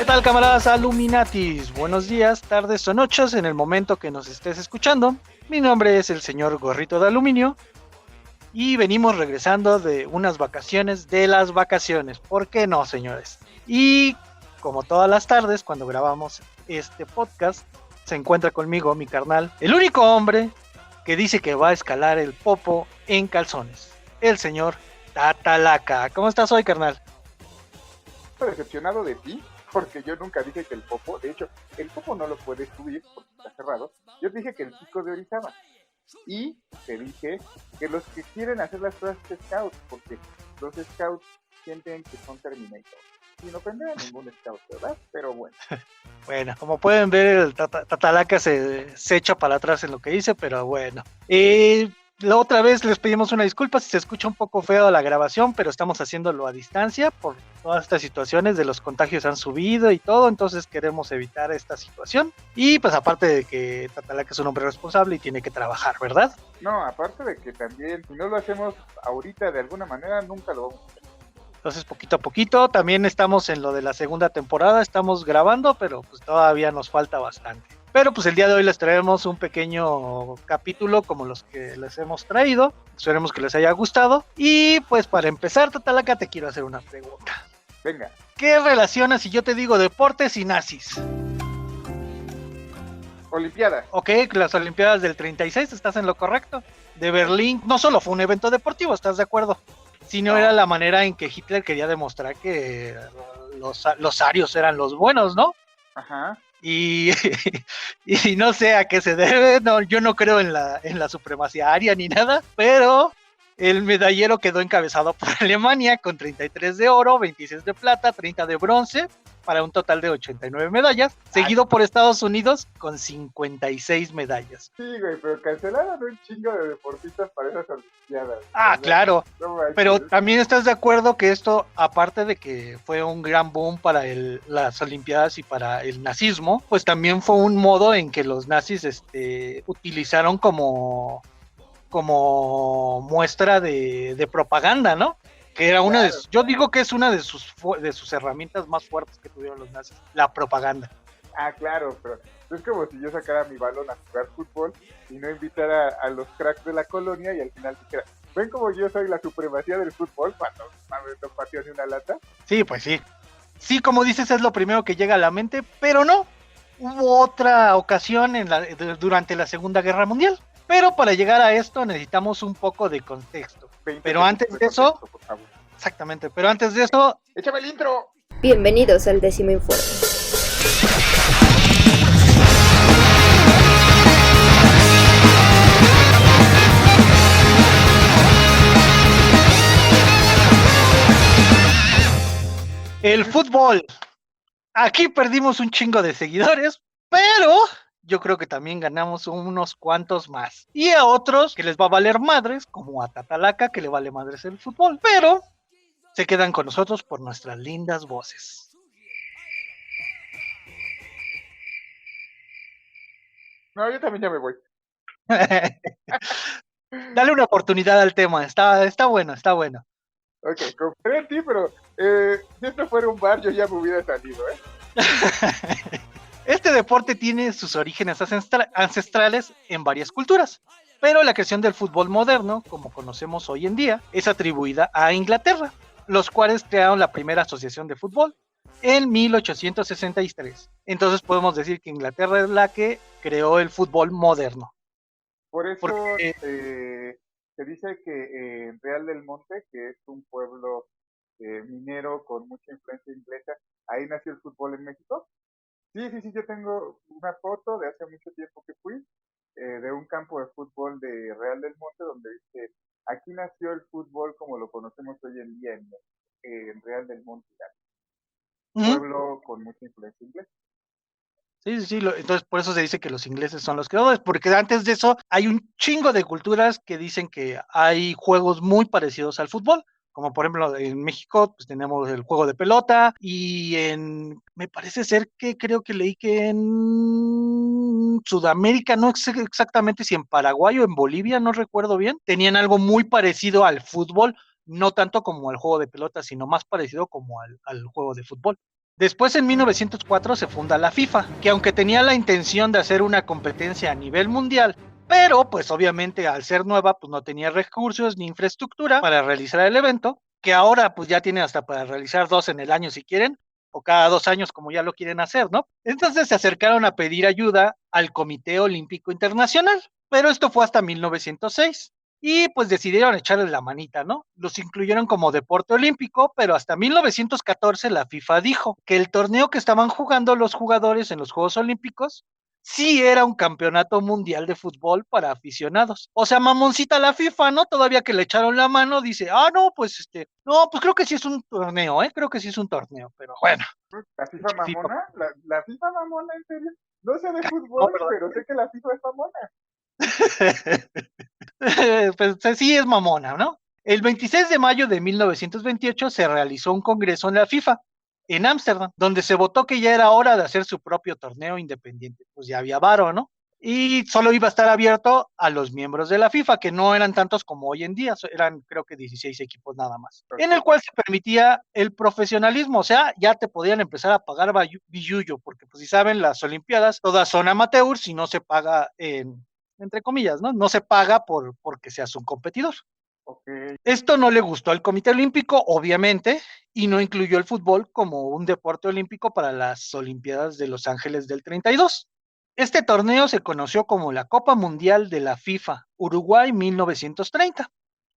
tal, camaradas Aluminatis? Buenos días, tardes o noches en el momento que nos estés escuchando. Mi nombre es el señor Gorrito de Aluminio y venimos regresando de unas vacaciones de las vacaciones. ¿Por qué no, señores? Y como todas las tardes, cuando grabamos este podcast, se encuentra conmigo mi carnal, el único hombre que dice que va a escalar el popo en calzones, el señor Tatalaca. ¿Cómo estás hoy, carnal? Estoy decepcionado de ti, porque yo nunca dije que el popo, de hecho, el popo no lo puedes subir porque está cerrado. Yo dije que el pico de Orizaba. Y te dije que los que quieren hacer las cosas scouts, porque los scouts sienten que son Terminator. Sin ofender a ningún scout, ¿verdad? Pero bueno. Bueno, como pueden ver, el Tatalaca se echa para atrás en lo que dice, pero bueno. La otra vez les pedimos una disculpa si se escucha un poco feo la grabación, pero estamos haciéndolo a distancia por todas estas situaciones de los contagios han subido y todo, entonces queremos evitar esta situación. Y pues aparte de que Tatalaca es un hombre responsable y tiene que trabajar, ¿verdad? No, aparte de que también, si no lo hacemos ahorita de alguna manera, nunca lo vamos a hacer. Entonces, poquito a poquito, también estamos en lo de la segunda temporada, estamos grabando, pero pues todavía nos falta bastante. Pero pues el día de hoy les traemos un pequeño capítulo como los que les hemos traído. Esperemos que les haya gustado. Y pues para empezar, Tatalaca, te quiero hacer una pregunta. Venga. ¿Qué relacionas si yo te digo deportes y nazis? Olimpiadas. Ok, las Olimpiadas del 36, estás en lo correcto. De Berlín, no solo fue un evento deportivo, ¿estás de acuerdo? Sino no. Era la manera en que Hitler quería demostrar que los arios eran los buenos, ¿no? Ajá. Y no sé a qué se debe, no, yo no creo en la supremacía aria ni nada, pero el medallero quedó encabezado por Alemania con 33 de oro, 26 de plata, 30 de bronce, para un total de 89 medallas, seguido por Estados Unidos con 56 medallas. Sí, güey, pero cancelaron un chingo de deportistas para esas Olimpiadas. Ah, claro, pero también estás de acuerdo que esto, aparte de que fue un gran boom para las Olimpiadas y para el nazismo, pues también fue un modo en que los nazis utilizaron como muestra de propaganda, ¿no? Que era una claro, yo digo que es una de sus herramientas más fuertes que tuvieron los nazis, la propaganda. Ah, claro, pero es como si yo sacara mi balón a jugar fútbol y no invitara a los cracks de la colonia y al final dijera, ¿ven como yo soy la supremacía del fútbol cuando no pateo ni una lata? Sí, pues sí. Sí, como dices, es lo primero que llega a la mente, pero no. Hubo otra ocasión durante la Segunda Guerra Mundial. Pero para llegar a esto necesitamos un poco de contexto. Pero antes de eso, exactamente, pero antes de eso, ¡échame el intro! Bienvenidos al 10º informe. El fútbol. Aquí perdimos un chingo de seguidores, pero yo creo que también ganamos unos cuantos más. Y a otros que les va a valer madres, como a Tatalaca, que le vale madres el fútbol, pero se quedan con nosotros por nuestras lindas voces. No, yo también ya me voy. Dale una oportunidad al tema, está bueno, está bueno. Ok, compré en ti, pero si esto fuera un bar, yo ya me hubiera salido, ¿eh? Este deporte tiene sus orígenes ancestrales en varias culturas, pero la creación del fútbol moderno, como conocemos hoy en día, es atribuida a Inglaterra, los cuales crearon la primera asociación de fútbol en 1863. Entonces podemos decir que Inglaterra es la que creó el fútbol moderno. Por eso se dice que en Real del Monte, que es un pueblo minero con mucha influencia inglesa, ahí nació el fútbol en México. Sí, yo tengo una foto de hace mucho tiempo que fui, de un campo de fútbol de Real del Monte, donde dice, aquí nació el fútbol como lo conocemos hoy en día en Real del Monte, pueblo con mucha influencia inglesa. Sí, entonces por eso se dice que los ingleses son los creadores, porque antes de eso hay un chingo de culturas que dicen que hay juegos muy parecidos al fútbol, como por ejemplo en México pues tenemos el juego de pelota y me parece ser que creo que leí que en Sudamérica, no sé exactamente si en Paraguay o en Bolivia, no recuerdo bien, tenían algo muy parecido al fútbol, no tanto como al juego de pelota, sino más parecido como al juego de fútbol. Después, en 1904, se funda la FIFA, que aunque tenía la intención de hacer una competencia a nivel mundial, pero pues obviamente al ser nueva, pues no tenía recursos ni infraestructura para realizar el evento, que ahora pues ya tiene hasta para realizar 2 en el año si quieren, o cada 2 años como ya lo quieren hacer, ¿no? Entonces se acercaron a pedir ayuda al Comité Olímpico Internacional, pero esto fue hasta 1906. Y pues decidieron echarle la manita, ¿no? Los incluyeron como deporte olímpico, pero hasta 1914 la FIFA dijo que el torneo que estaban jugando los jugadores en los Juegos Olímpicos sí era un campeonato mundial de fútbol para aficionados. O sea, mamoncita la FIFA, ¿no? Todavía que le echaron la mano, dice, no, pues no, pues creo que sí es un torneo, creo que sí es un torneo, pero bueno. ¿La FIFA FIFA, mamona? ¿La FIFA mamona, en serio? No sé de no, fútbol, perdón. pero sé que la FIFA es mamona. Pues sí es mamona, ¿no? El 26 de mayo de 1928 se realizó un congreso en la FIFA, en Ámsterdam, donde se votó que ya era hora de hacer su propio torneo independiente. Pues ya había varo, ¿no? Y solo iba a estar abierto a los miembros de la FIFA, que no eran tantos como hoy en día, eran creo que 16 equipos nada más, en el Ok. cual se permitía el profesionalismo, o sea, ya te podían empezar a pagar billuyo, porque pues si saben, las Olimpiadas todas son amateurs y no se paga entre comillas, ¿no? No se paga porque seas un competidor. Ok. Esto no le gustó al Comité Olímpico, obviamente, y no incluyó el fútbol como un deporte olímpico para las Olimpiadas de Los Ángeles del 32. Este torneo se conoció como la Copa Mundial de la FIFA Uruguay 1930,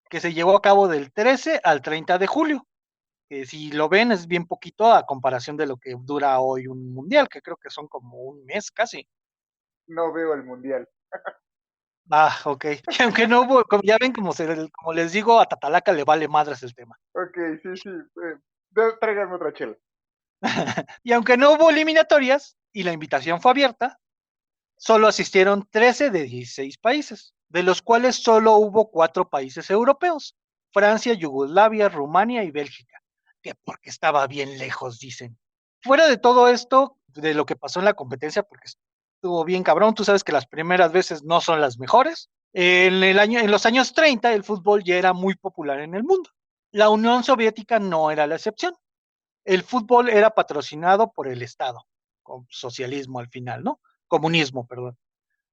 que se llevó a cabo del 13 al 30 de julio, que si lo ven es bien poquito a comparación de lo que dura hoy un mundial, que creo que son como un mes casi. No veo el mundial. Ok. Aunque no hubo, como ya ven, como les digo, a Tatalaca le vale madres el tema. Ok, sí, sí. Tráigame otra chela. Y aunque no hubo eliminatorias y la invitación fue abierta, solo asistieron 13 de 16 países, de los cuales solo hubo 4 países europeos: Francia, Yugoslavia, Rumania y Bélgica, que porque estaba bien lejos, dicen. Fuera de todo esto, de lo que pasó en la competencia, porque estuvo bien cabrón, tú sabes que las primeras veces no son las mejores. En los años 30 el fútbol ya era muy popular en el mundo. La Unión Soviética no era la excepción. El fútbol era patrocinado por el Estado, con socialismo al final, ¿no? Comunismo, perdón.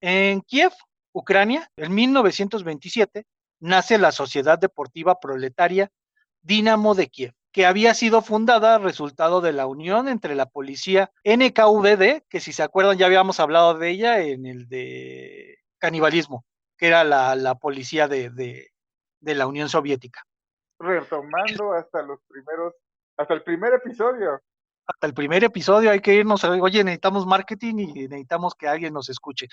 En Kiev, Ucrania, en 1927, nace la Sociedad Deportiva Proletaria Dinamo de Kiev, que había sido fundada resultado de la unión entre la policía NKVD, que si se acuerdan ya habíamos hablado de ella en el de canibalismo, que era la policía de la Unión Soviética. Retomando hasta el primer episodio. Hasta el primer episodio hay que irnos, oye, necesitamos marketing y necesitamos que alguien nos escuche.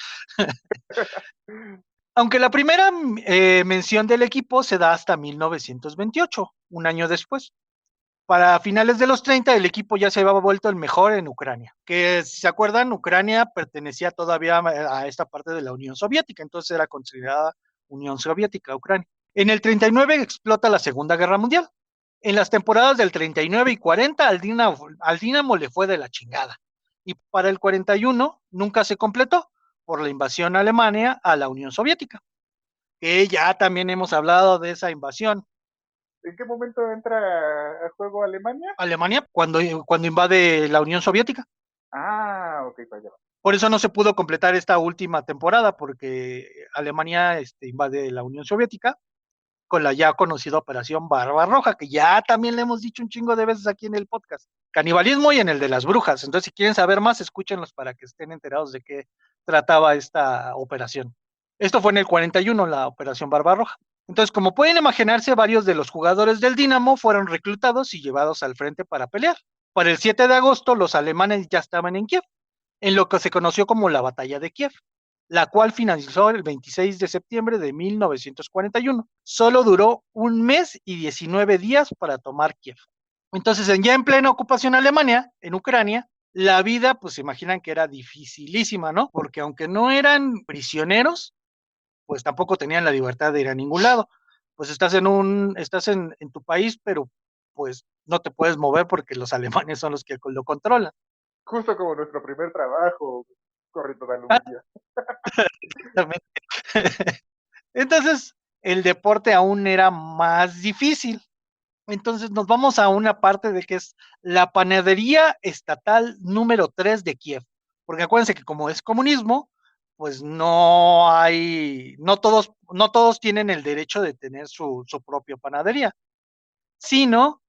Aunque la primera mención del equipo se da hasta 1928, un año después. Para finales de los 30, el equipo ya se había vuelto el mejor en Ucrania. Que si se acuerdan, Ucrania pertenecía todavía a esta parte de la Unión Soviética, entonces era considerada Unión Soviética, Ucrania. En el 39 explota la Segunda Guerra Mundial. En las temporadas del 39 y 40, al Dinamo le fue de la chingada. Y para el 41 nunca se completó por la invasión alemana a la Unión Soviética, que ya también hemos hablado de esa invasión. ¿En qué momento entra a juego Alemania? Alemania, cuando invade la Unión Soviética. Ok, para allá. Por eso no se pudo completar esta última temporada, porque Alemania invade la Unión Soviética con la ya conocida Operación Barbarroja, que ya también le hemos dicho un chingo de veces aquí en el podcast. Canibalismo y en el de las brujas. Entonces, si quieren saber más, escúchenlos para que estén enterados de qué trataba esta operación. Esto fue en el 41, la Operación Barbarroja. Entonces, como pueden imaginarse, varios de los jugadores del Dinamo fueron reclutados y llevados al frente para pelear. Para el 7 de agosto, los alemanes ya estaban en Kiev, en lo que se conoció como la Batalla de Kiev, la cual finalizó el 26 de septiembre de 1941. Solo duró un mes y 19 días para tomar Kiev. Entonces, ya en plena ocupación Alemania, en Ucrania, la vida, pues se imaginan que era dificilísima, ¿no? Porque aunque no eran prisioneros, pues tampoco tenían la libertad de ir a ningún lado. Pues estás en tu país, pero pues no te puedes mover porque los alemanes son los que lo controlan. Justo como nuestro primer trabajo, corriendo de aluminio. Entonces, el deporte aún era más difícil. Entonces nos vamos a una parte de que es la panadería estatal número 3 de Kiev. Porque acuérdense que como es comunismo, pues no todos tienen el derecho de tener su propia panadería, sino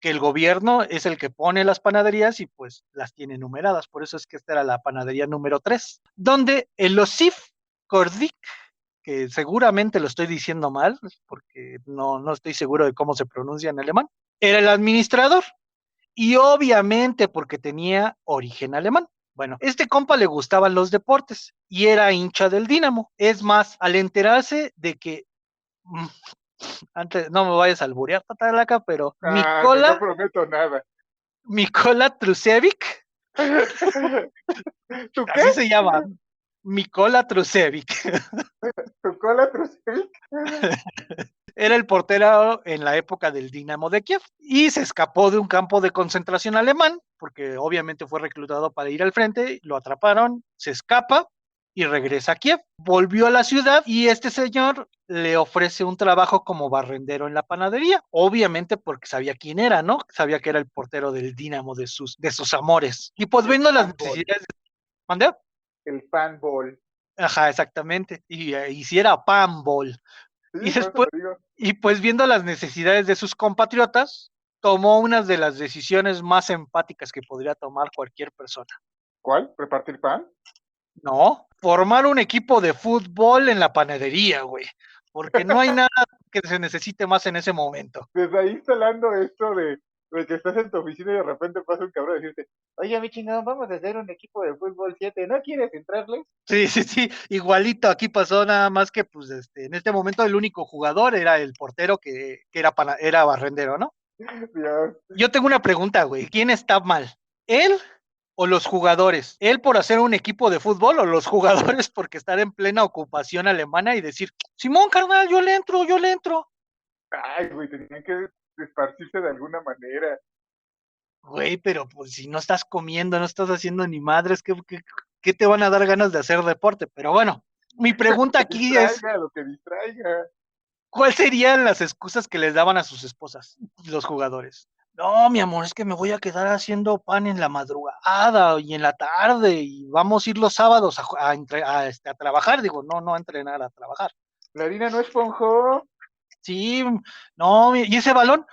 que el gobierno es el que pone las panaderías y pues las tiene numeradas. Por eso es que esta era la panadería número 3, donde el Osif Kordik, que seguramente lo estoy diciendo mal, porque no estoy seguro de cómo se pronuncia en alemán, era el administrador. Y obviamente porque tenía origen alemán. Bueno, este compa le gustaban los deportes y era hincha del Dinamo. Es más, al enterarse de que, antes, no me vayas a alburear, Tatalaca, pero No prometo nada. Mikola Trusevic, ¿Tú qué? así se llama, Mikola Trusevic. ¿Tu cola Trusevic? Era el portero en la época del Dinamo de Kiev y se escapó de un campo de concentración alemán, porque obviamente fue reclutado para ir al frente, lo atraparon, se escapa y regresa a Kiev. Volvió a la ciudad y este señor le ofrece un trabajo como barrendero en la panadería, obviamente porque sabía quién era, ¿no? Sabía que era el portero del Dinamo de sus amores. Y pues viendo las necesidades. ¿Mandé? El fanball. Ajá, exactamente. Y hiciera panball. Y Sí, por eso después, te digo. y pues viendo las necesidades de sus compatriotas, tomó una de las decisiones más empáticas que podría tomar cualquier persona. ¿Cuál? ¿Repartir pan? No, formar un equipo de fútbol en la panadería, güey. Porque no hay nada que se necesite más en ese momento. Desde ahí instalando esto de que estás en tu oficina y de repente pasa un cabrón a decirte, oye, mi chingado, vamos a hacer un equipo de fútbol 7, ¿no quieres entrarle? Sí, sí, sí, igualito aquí pasó nada más que pues en este momento el único jugador era el portero que era barrendero, ¿no? Dios. Yo tengo una pregunta, güey. ¿Quién está mal? ¿Él o los jugadores? ¿Él por hacer un equipo de fútbol o los jugadores porque estar en plena ocupación alemana y decir, Simón, carnal, yo le entro, yo le entro? Ay, güey, tenían que esparcirse de alguna manera. Güey, pero pues si no estás comiendo, no estás haciendo ni madres, ¿qué te van a dar ganas de hacer deporte? Pero bueno, mi pregunta Que aquí es, distraiga, lo que distraiga. ¿cuáles serían las excusas que les daban a sus esposas, los jugadores? No, mi amor, es que me voy a quedar haciendo pan en la madrugada y en la tarde y vamos a ir los sábados a trabajar. Digo, no a entrenar, a trabajar. La harina no esponjó. Sí, no, y ese balón,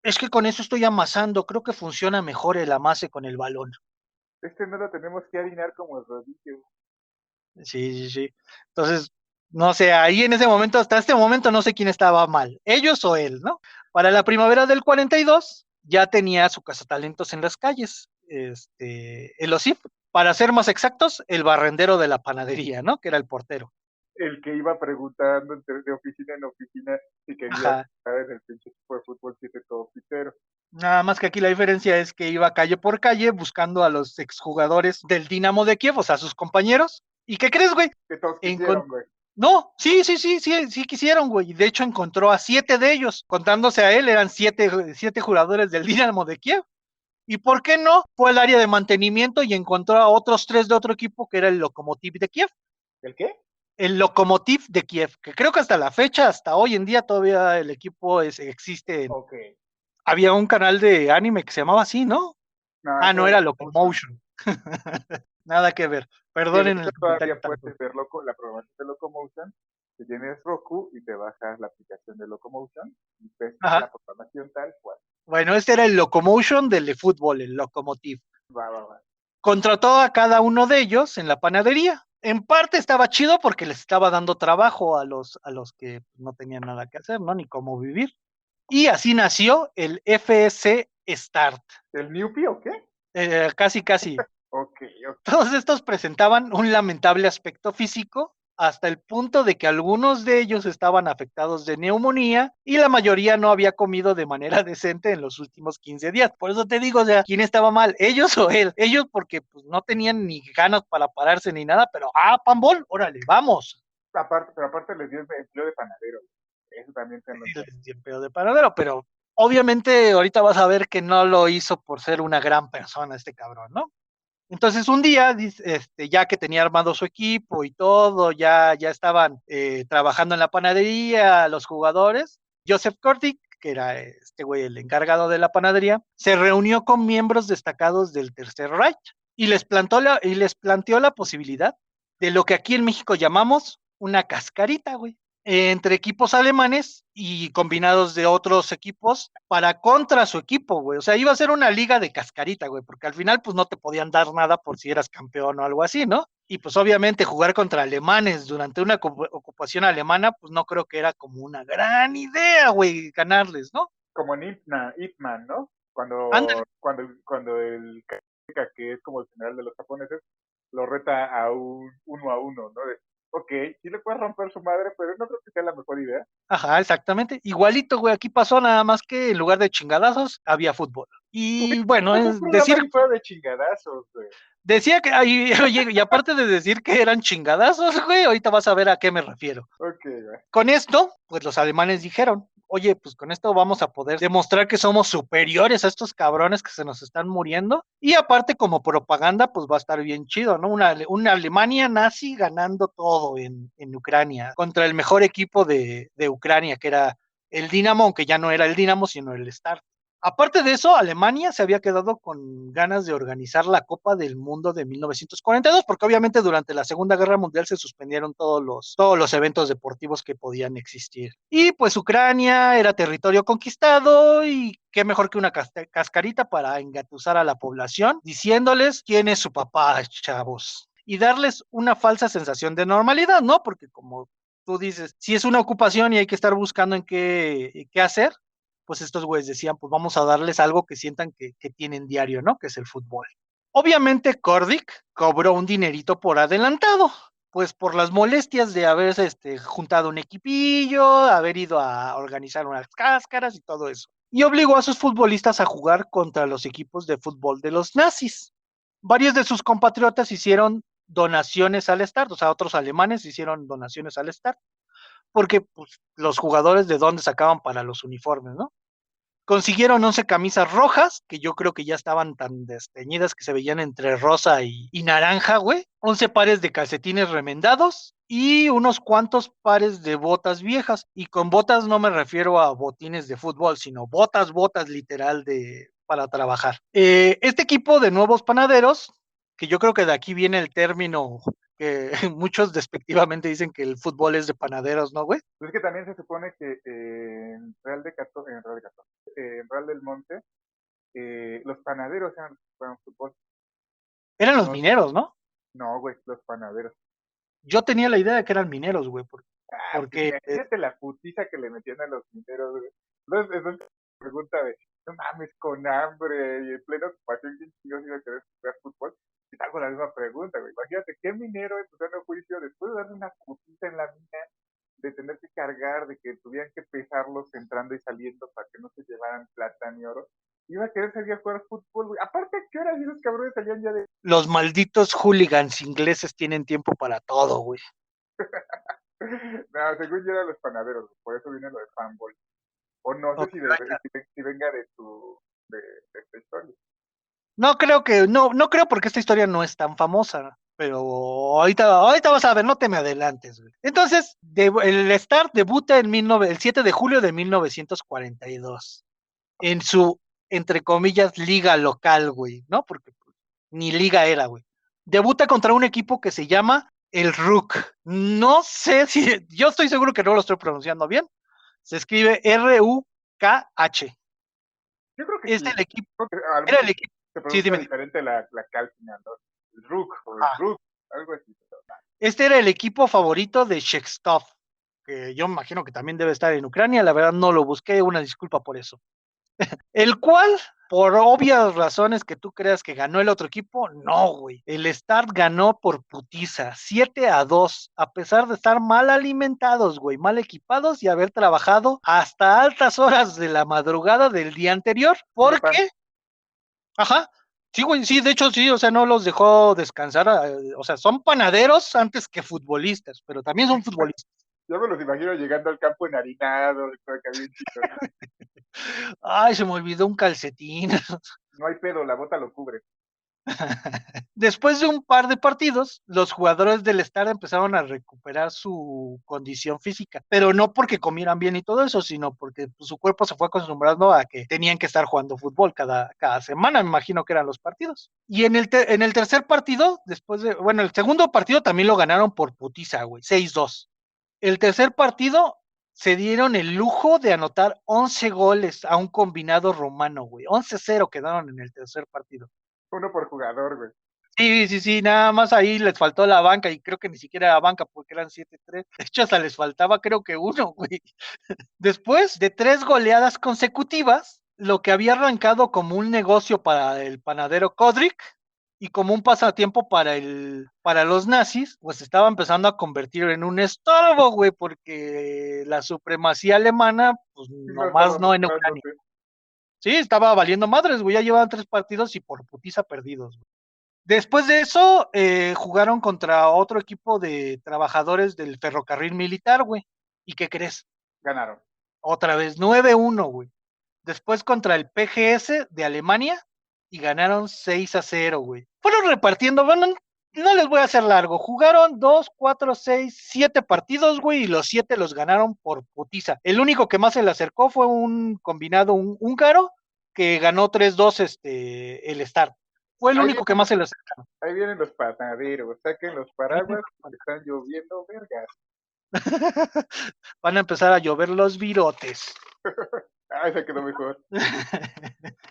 es que con eso estoy amasando. Creo que funciona mejor el amase con el balón. No lo tenemos que harinar como el rodillo. Sí, sí, sí. Entonces, no sé, ahí en ese momento, hasta este momento, no sé quién estaba mal, ellos o él, ¿no? Para la primavera del 42, ya tenía su cazatalentos en las calles, el OSIF, para ser más exactos, el barrendero de la panadería, ¿no? Que era el portero. El que iba preguntando de oficina en oficina si quería Ajá. estar en el pinche equipo de fútbol 7 todo pitero. Nada más que aquí la diferencia es que iba calle por calle buscando a los exjugadores del Dinamo de Kiev, o sea, a sus compañeros. ¿Y qué crees, güey? Que todos Encon- quisieron, güey. No, sí quisieron, güey. De hecho, encontró a 7 de ellos. Contándose a él, eran siete jugadores del Dinamo de Kiev. ¿Y por qué no? Fue al área de mantenimiento y encontró a otros 3 de otro equipo que era el Lokomotiv de Kiev. ¿El qué? El Lokomotiv de Kiev, que creo que hasta la fecha, hasta hoy en día, todavía el equipo existe. Ok. Había un canal de anime que se llamaba así, ¿no? No, Ah, esa no era era Locomotion. Locomotion. Nada que ver. Que de Perdonen hecho el comentario todavía puedes tanto. ver la programación de Locomotion. Si tienes Roku y te bajas la aplicación de Locomotion y ves la Ajá. programación tal cual. Bueno, este era el Locomotion del fútbol, el Locomotiv. Va, va, va. Contrató a cada uno de ellos en la panadería. En parte estaba chido porque les estaba dando trabajo a los que no tenían nada que hacer, ¿no? Ni cómo vivir. Y así nació el FS Start. ¿El Newpie o qué? Casi, casi. Ok, ok. Todos estos presentaban un lamentable aspecto físico, hasta el punto de que algunos de ellos estaban afectados de neumonía y la mayoría no había comido de manera decente en los últimos 15 días. Por eso te digo, o sea, ¿quién estaba mal? ¿Ellos o él? Ellos porque pues, no tenían ni ganas para pararse ni nada, pero pambol, órale, vamos. Pero aparte les dio empleo de panadero. Eso también te lo El tiempo de paradero, pero obviamente ahorita vas a ver que no lo hizo por ser una gran persona este cabrón, ¿no? Entonces un día, ya que tenía armado su equipo y todo, ya estaban trabajando en la panadería los jugadores, Joseph Kordik, que era este güey el encargado de la panadería, se reunió con miembros destacados del Tercer Reich y les planteó la posibilidad de lo que aquí en México llamamos una cascarita, güey, entre equipos alemanes y combinados de otros equipos para contra su equipo, güey. O sea, iba a ser una liga de cascarita, güey, porque al final pues no te podían dar nada por si eras campeón o algo así, ¿no? Y pues obviamente jugar contra alemanes durante una ocupación alemana, pues no creo que era como una gran idea, güey, ganarles, ¿no? Como en Ip Man, ¿no? Ándale. Cuando el Kaika, que es como el general de los japoneses, lo reta a un 1-1, ¿no? De, ok, sí le puedes romper su madre, pero no creo que sea la mejor idea. Ajá, exactamente. Igualito, güey, aquí pasó nada más que en lugar de chingadazos había fútbol. Y bueno, Es un es programa decir, ahí fuera de chingadazos, güey. decía que, ay, oye, y aparte de decir que eran chingadazos, güey, ahorita vas a ver a qué me refiero. Ok, güey. Con esto, pues los alemanes dijeron, oye, pues con esto vamos a poder demostrar que somos superiores a estos cabrones que se nos están muriendo. Y aparte, como propaganda, pues va a estar bien chido, ¿no? Una Alemania nazi ganando todo en Ucrania contra el mejor equipo de Ucrania, que era el Dinamo, aunque ya no era el Dinamo, sino el Start. Aparte de eso, Alemania se había quedado con ganas de organizar la Copa del Mundo de 1942, porque obviamente durante la Segunda Guerra Mundial se suspendieron todos los eventos deportivos que podían existir. Y pues Ucrania era territorio conquistado y qué mejor que una cascarita para engatusar a la población, diciéndoles quién es su papá, chavos. Y darles una falsa sensación de normalidad, ¿no? Porque como tú dices, si es una ocupación y hay que estar buscando en qué hacer, pues estos güeyes decían, pues vamos a darles algo que sientan que tienen diario, ¿no? Que es el fútbol. Obviamente Cordic cobró un dinerito por adelantado, pues por las molestias de haber juntado un equipillo, haber ido a organizar unas cáscaras y todo eso. Y obligó a sus futbolistas a jugar contra los equipos de fútbol de los nazis. Varios de sus compatriotas hicieron donaciones al Start, o sea, otros alemanes hicieron donaciones al Start, porque pues, los jugadores de dónde sacaban para los uniformes, ¿no? Consiguieron 11 camisas rojas, que yo creo que ya estaban tan desteñidas que se veían entre rosa y naranja, güey. 11 pares de calcetines remendados y unos cuantos pares de botas viejas. Y con botas no me refiero a botines de fútbol, sino botas literal para trabajar. Este equipo de nuevos panaderos, que yo creo que de aquí viene el término que muchos despectivamente dicen que el fútbol es de panaderos, ¿no, güey? Pues es que también se supone que en Real del Monte, los panaderos eran los que jugaban fútbol. Eran los No, mineros, ¿no? no, güey, los panaderos. Yo tenía la idea de que eran mineros, güey, Ah, pues porque imagínate la putiza que le metían a los mineros, güey. Entonces, es una pregunta de, no mames, con hambre y en plena ocupación, ¿quién chingados iba a querer jugar fútbol? Y te hago la misma pregunta, güey. Imagínate, ¿qué minero en su sano juicio, después de darle una putiza en la mina, de tener que cargar, de que tuvieran que pesarlos entrando y saliendo para que no se llevaran plata ni oro, iba a querer salir a jugar fútbol, güey? Aparte, ¿qué horas esos cabrones salían ya de...? los malditos hooligans ingleses tienen tiempo para todo, güey. No, según yo eran los panaderos, por eso viene lo de fanboy. O no sé Ok. si venga de esta historia. No creo no creo porque esta historia no es tan famosa, pero ahorita vas a ver, no te me adelantes, güey. Entonces, el Start debuta el 7 de julio de 1942 en su, entre comillas, liga local, güey, ¿no? Porque pues, ni liga era, güey. Debuta contra un equipo que se llama el RUK. No sé si, yo estoy seguro que no lo estoy pronunciando bien. Se escribe RUKH. Yo creo que Es sí. el equipo, Creo que a lo era mejor el equipo, se sí, pronuncia dime. diferente la calcina, ¿no? El Rook o el Ah, Rook, algo así. este era el equipo favorito de Shekstov, que yo me imagino que también debe estar en Ucrania, la verdad no lo busqué, una disculpa por eso. El cual, por obvias razones que tú creas que ganó el otro equipo, no, güey. El Start ganó por putiza, 7-2, a pesar de estar mal alimentados, güey, mal equipados y haber trabajado hasta altas horas de la madrugada del día anterior. Come ¿Por pan. qué? Ajá. Sí, güey, sí, de hecho sí, o sea, no los dejó descansar, o sea, son panaderos antes que futbolistas, pero también son futbolistas. Yo me los imagino llegando al campo enharinados, acá bien chido, ¿no? Ay, se me olvidó un calcetín. No hay pedo, la bota lo cubre. Después de un par de partidos, los jugadores del Star empezaron a recuperar su condición física, pero no porque comieran bien y todo eso, sino porque pues, su cuerpo se fue acostumbrando a que tenían que estar jugando fútbol cada semana, me imagino que eran los partidos. Y en el tercer partido, bueno, el segundo partido también lo ganaron por putiza, güey, 6-2. El tercer partido se dieron el lujo de anotar 11 goles a un combinado romano, güey. 11-0 quedaron en el tercer partido. Uno por jugador, güey. Sí, sí, sí, nada más ahí les faltó la banca y creo que ni siquiera era banca porque eran 7-3. De hecho, hasta les faltaba creo que uno, güey. Después de 3 goleadas consecutivas, lo que había arrancado como un negocio para el panadero Kodrick y como un pasatiempo para los nazis, pues estaba empezando a convertir en un estorbo, güey, porque la supremacía alemana, pues No nomás estaba no en Ucrania. mostrándose. Sí, estaba valiendo madres, güey, ya llevaban 3 partidos y por putiza perdidos, güey. Después de eso, jugaron contra otro equipo de trabajadores del ferrocarril militar, güey. ¿Y qué crees? Ganaron. Otra vez, 9-1, güey. Después contra el PGS de Alemania y ganaron 6-0, güey. Fueron repartiendo, bueno, no les voy a hacer largo. Jugaron 2, 4, 6, 7 partidos, güey, y los 7 los ganaron por putiza. El único que más se le acercó fue un combinado un húngaro que ganó 3-2 el start. Fue el Ahí único que vienen, más se le acercó. ahí vienen los panaderos. Saquen los paraguas porque están lloviendo vergas. Van a empezar a llover los virotes. Ah, esa quedó mejor.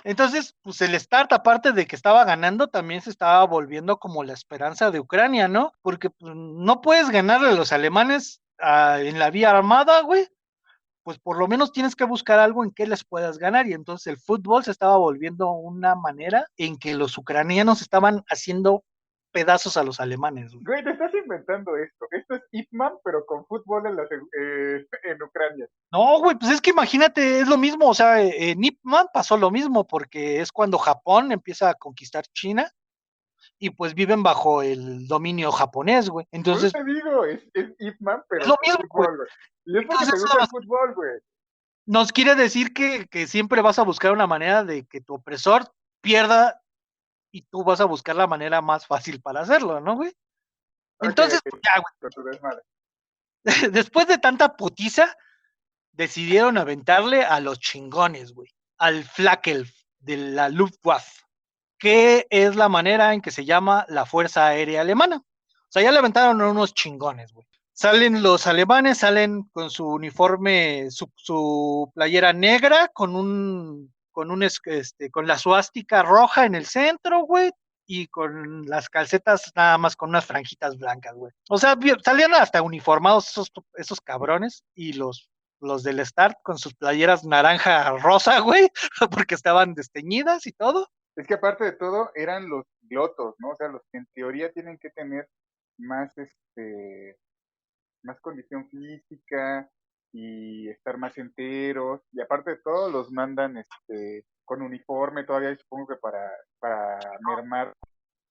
Entonces, pues el Start, aparte de que estaba ganando, también se estaba volviendo como la esperanza de Ucrania, ¿no? Porque pues, no puedes ganarle a los alemanes en la vía armada, güey. Pues por lo menos tienes que buscar algo en que les puedas ganar. Y entonces el fútbol se estaba volviendo una manera en que los ucranianos estaban haciendo pedazos a los alemanes, güey. Güey, te estás inventando esto. Esto es Ip Man, pero con fútbol en Ucrania. No, güey, pues es que imagínate, es lo mismo, o sea, en Ip Man pasó lo mismo, porque es cuando Japón empieza a conquistar China y pues viven bajo el dominio japonés, güey. Por eso Entonces, te digo, es Ip Man, es pero lo con mismo, güey. fútbol, güey. Y es porque Entonces, te gusta el fútbol, güey. nos quiere decir que siempre vas a buscar una manera de que tu opresor pierda y tú vas a buscar la manera más fácil para hacerlo, ¿no, güey? Ok, Entonces, pues ya, con tu desmadre. güey, después de tanta putiza, decidieron aventarle a los chingones, güey, al Flakelf de la Luftwaffe, que es la manera en que se llama la Fuerza Aérea Alemana. O sea, ya le aventaron a unos chingones, güey. Salen los alemanes, salen con su uniforme, su playera negra, con la suástica roja en el centro, güey, y con las calcetas nada más con unas franjitas blancas, güey. O sea, salían hasta uniformados esos cabrones y los del Start con sus playeras naranja rosa, güey, porque estaban desteñidas y todo. Es que aparte de todo, eran los pilotos, ¿no? O sea, los que en teoría tienen que tener más, más condición física y estar más enteros. Y aparte de todo, los mandan, con uniforme todavía, y supongo que para mermar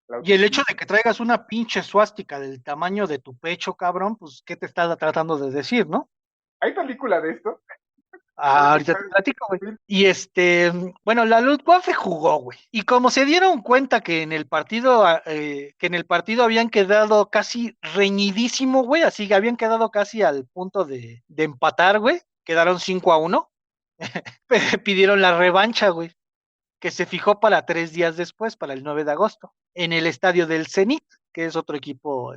la Y el hecho autoestima. de que traigas una pinche suástica del tamaño de tu pecho, cabrón, pues, ¿qué te está tratando de decir, no? ¿Hay película de esto? Ahorita te platico, güey. Y bueno, la Luftwaffe jugó, güey. Y como se dieron cuenta que en el partido habían quedado casi reñidísimo, güey, así que habían quedado casi al punto de empatar, güey. Quedaron 5-1. Pidieron la revancha, güey, que se fijó para 3 días después, para el 9 de agosto, en el estadio del Zenit, que es otro equipo,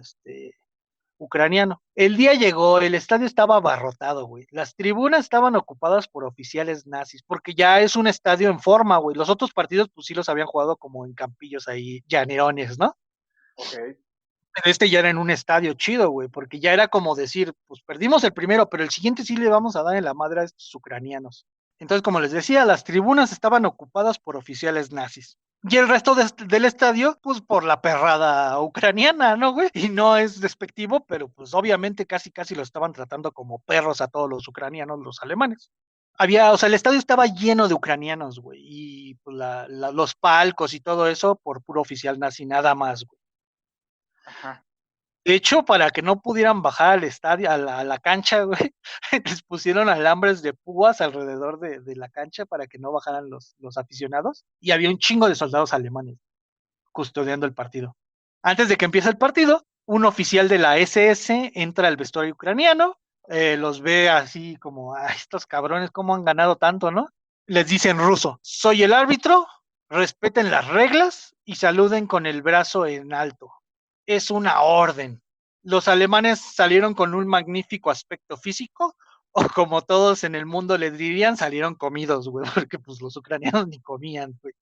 ucraniano. El día llegó, el estadio estaba abarrotado, güey. Las tribunas estaban ocupadas por oficiales nazis, porque ya es un estadio en forma, güey. Los otros partidos, pues sí los habían jugado como en campillos ahí, llanerones, ¿no? Ok. Pero ya era en un estadio chido, güey, porque ya era como decir, pues perdimos el primero, pero el siguiente sí le vamos a dar en la madre a estos ucranianos. Entonces, como les decía, las tribunas estaban ocupadas por oficiales nazis. Y el resto del estadio, pues por la perrada ucraniana, ¿no, güey? Y no es despectivo, pero pues obviamente casi casi lo estaban tratando como perros a todos los ucranianos, los alemanes. O sea, el estadio estaba lleno de ucranianos, güey, y pues, los palcos y todo eso por puro oficial nazi, nada más, güey. Ajá. De hecho, para que no pudieran bajar al estadio, a la cancha, güey, les pusieron alambres de púas alrededor de la cancha para que no bajaran los aficionados. Y había un chingo de soldados alemanes. custodiando el partido. Antes de que empiece el partido, un oficial de la SS entra al vestuario ucraniano, los ve así como, estos cabrones, ¿cómo han ganado tanto, no? Les dice en ruso, soy el árbitro, respeten las reglas y saluden con el brazo en alto. Es una orden. Los alemanes salieron con un magnífico aspecto físico, o como todos en el mundo les dirían, salieron comidos, güey, porque pues los ucranianos ni comían, güey.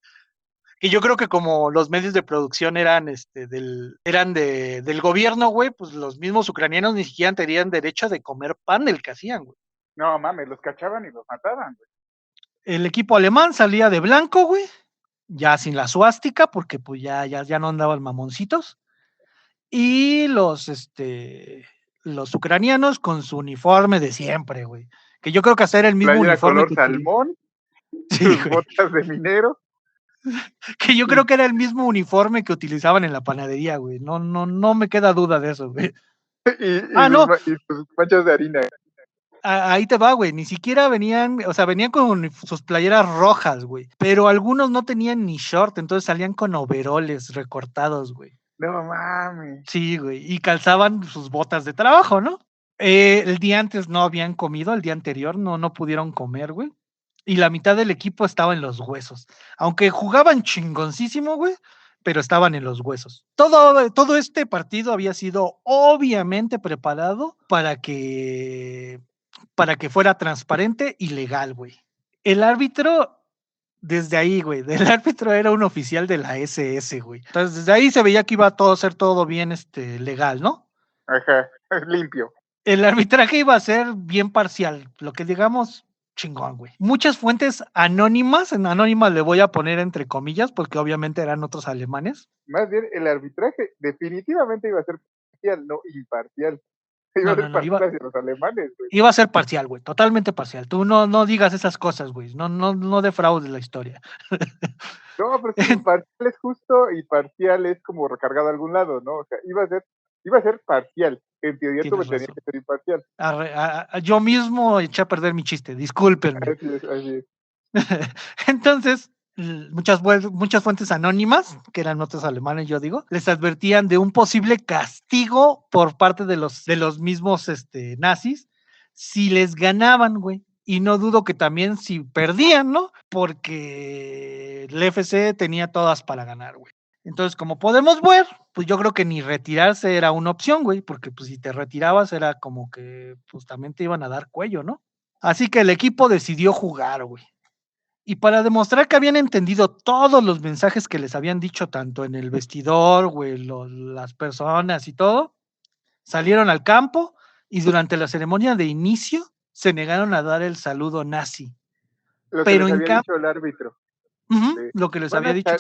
Que yo creo que como los medios de producción eran del gobierno, güey, pues los mismos ucranianos ni siquiera tenían derecho de comer pan del que hacían, güey. No mames, los cachaban y los mataban, güey. El equipo alemán salía de blanco, güey, ya sin la suástica, porque pues ya no andaban mamoncitos. Y los ucranianos con su uniforme de siempre, güey. Que yo creo que hasta era el mismo Playera uniforme color que salmón, sí, sus güey. botas de minero. Que yo creo que era el mismo uniforme que utilizaban en la panadería, güey. No me queda duda de eso, güey. No, Y sus manchas de harina. ahí te va, güey. Ni siquiera venían, o sea, venían con sus playeras rojas, güey. Pero algunos no tenían ni short, entonces salían con overoles recortados, güey. No mames. Sí, güey. Y calzaban sus botas de trabajo, ¿no? El día antes no habían comido, el día anterior no pudieron comer, güey. Y la mitad del equipo estaba en los huesos. Aunque jugaban chingoncísimo, güey, pero estaban en los huesos. Todo este partido había sido obviamente preparado para que fuera transparente y legal, güey. El árbitro, desde ahí, güey, del árbitro era un oficial de la SS, güey. Entonces, desde ahí se veía que iba a ser todo bien legal, ¿no? Ajá, limpio. El arbitraje iba a ser bien parcial, lo que digamos chingón, güey. Muchas fuentes anónimas, en anónimas le voy a poner entre comillas, porque obviamente eran otros alemanes. Más bien, el arbitraje definitivamente iba a ser parcial, no imparcial. Iba a ser parcial hacia los alemanes, güey. Iba a ser parcial, güey, totalmente parcial. Tú no digas esas cosas, güey. No defraudes la historia. No, pero si imparcial es justo y parcial es como recargado a algún lado, ¿no? O sea, iba a ser parcial. En teoría tú tenía que ser imparcial. Yo mismo eché a perder mi chiste, discúlpenme. Así es. Entonces, muchas fuentes anónimas, que eran otros alemanes, yo digo, les advertían de un posible castigo por parte de los mismos nazis si les ganaban, güey. Y no dudo que también si perdían, ¿no? Porque el FC tenía todas para ganar, güey. Entonces, como podemos ver, pues yo creo que ni retirarse era una opción, güey, porque pues si te retirabas era como que pues también te iban a dar cuello, ¿no? Así que el equipo decidió jugar, güey. Y para demostrar que habían entendido todos los mensajes que les habían dicho, tanto en el vestidor, güey, las personas y todo, salieron al campo y durante la ceremonia de inicio se negaron a dar el saludo nazi. Lo que les había dicho el árbitro. Lo que les había dicho.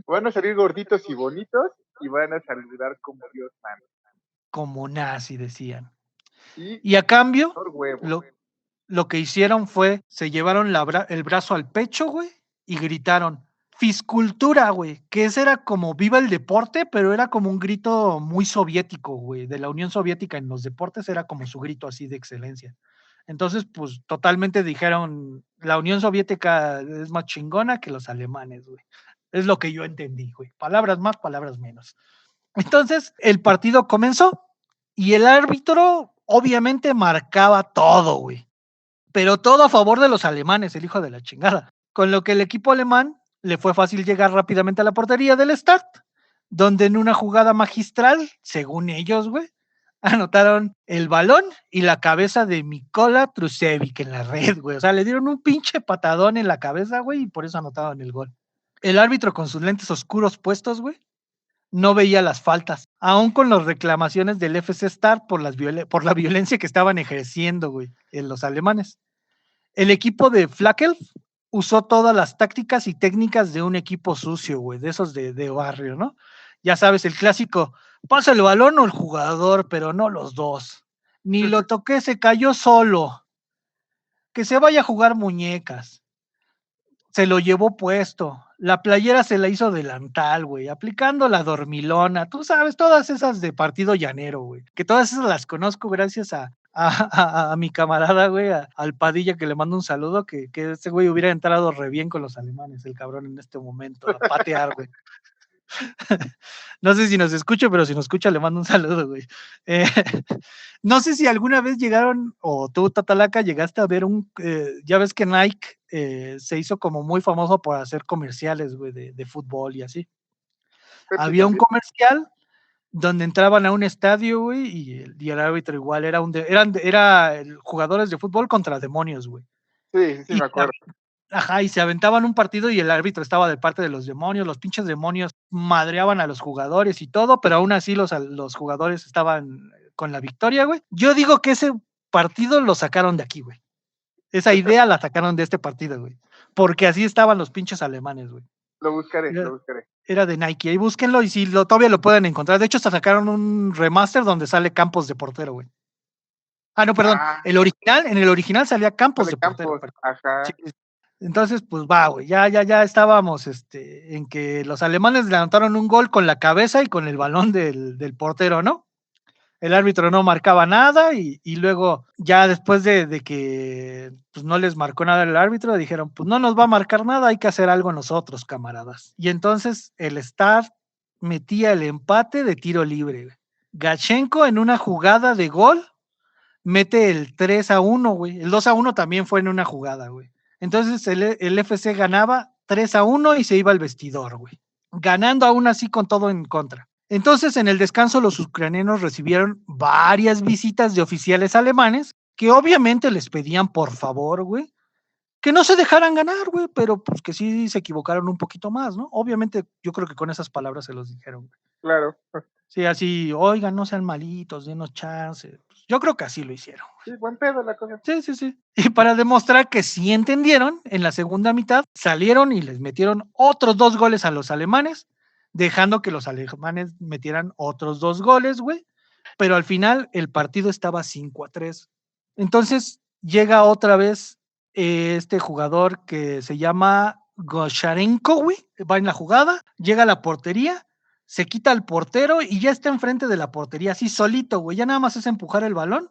Van a salir gorditos y bonitos y van a saludar como Dios manda. Como nazi, decían. Y a cambio, lo que hicieron fue, se llevaron el brazo al pecho, güey, y gritaron, fiscultura, güey, que ese era como viva el deporte, pero era como un grito muy soviético, güey, de la Unión Soviética en los deportes era como su grito así de excelencia. Entonces, pues, totalmente dijeron, la Unión Soviética es más chingona que los alemanes, güey. Es lo que yo entendí, güey. Palabras más, palabras menos. Entonces, el partido comenzó y el árbitro obviamente marcaba todo, güey. Pero todo a favor de los alemanes, el hijo de la chingada. Con lo que el equipo alemán le fue fácil llegar rápidamente a la portería del Start, donde en una jugada magistral, según ellos, güey, anotaron el balón y la cabeza de Mikola Trusevic en la red, güey. O sea, le dieron un pinche patadón en la cabeza, güey, y por eso anotaron el gol. El árbitro con sus lentes oscuros puestos, güey, no veía las faltas, aún con las reclamaciones del FC Start por la violencia que estaban ejerciendo, güey, en los alemanes. El equipo de Flackel usó todas las tácticas y técnicas de un equipo sucio, güey, de esos de barrio, ¿no? Ya sabes, el clásico, pasa el balón o el jugador, pero no los dos. Ni lo toqué, se cayó solo. Que se vaya a jugar muñecas. Se lo llevó puesto. La playera se la hizo delantal, güey, aplicando la dormilona. Tú sabes, todas esas de partido llanero, güey. Que todas esas las conozco gracias a mi camarada, güey, al Padilla, que le mando un saludo, que ese güey hubiera entrado re bien con los alemanes, el cabrón en este momento, a patear, güey. No sé si nos escucha, pero si nos escucha le mando un saludo, güey. Eh, no sé si alguna vez llegaron, o tú, Tatalaca, llegaste a ver ya ves que Nike se hizo como muy famoso por hacer comerciales, güey, de fútbol y así. Pepsi Había un también. comercial donde entraban a un estadio, güey, y el árbitro igual era jugadores de fútbol contra demonios, güey. Sí, sí, sí, Y me acuerdo. Ajá, y se aventaban un partido y el árbitro estaba de parte de los demonios, los pinches demonios madreaban a los jugadores y todo, pero aún así los jugadores estaban con la victoria, güey. Yo digo que ese partido lo sacaron de aquí, güey. Esa idea la sacaron de este partido, güey. Porque así estaban los pinches alemanes, güey. Lo buscaré, Era, lo buscaré. era de Nike. Ahí búsquenlo y si todavía lo pueden encontrar. De hecho, hasta sacaron un remaster donde sale Campos de portero, güey. Ah, no, perdón. Ah, En el original salía Campos de de portero, Campos, perdón. Sí, ajá. entonces, pues va, güey, ya estábamos en que los alemanes levantaron un gol con la cabeza y con el balón del portero, ¿no? El árbitro no marcaba nada y luego ya después de que pues, no les marcó nada el árbitro, dijeron, pues no nos va a marcar nada, hay que hacer algo nosotros, camaradas. Y entonces el Start metía el empate de tiro libre. Güey. Gachenko en una jugada de gol mete el 3-1, güey. El 2-1 también fue en una jugada, güey. Entonces el FC ganaba 3-1 y se iba al vestidor, güey. Ganando aún así con todo en contra. Entonces en el descanso los ucranianos recibieron varias visitas de oficiales alemanes que obviamente les pedían por favor, güey, que no se dejaran ganar, güey, pero pues que sí se equivocaron un poquito más, ¿no? Obviamente yo creo que con esas palabras se los dijeron, güey. Claro. Sí, así, oigan, no sean malitos, denos chance. Pues, yo creo que así lo hicieron. Sí, buen pedo la cosa. Sí, sí, sí. Y para demostrar que sí entendieron, en la segunda mitad salieron y les metieron otros 2 goles a los alemanes, dejando que los alemanes metieran otros 2 goles, güey. Pero al final el partido estaba 5-3. Entonces llega otra vez este jugador que se llama Gosharenko, güey, va en la jugada, llega a la portería, se quita al portero y ya está enfrente de la portería, así solito, güey. Ya nada más es empujar el balón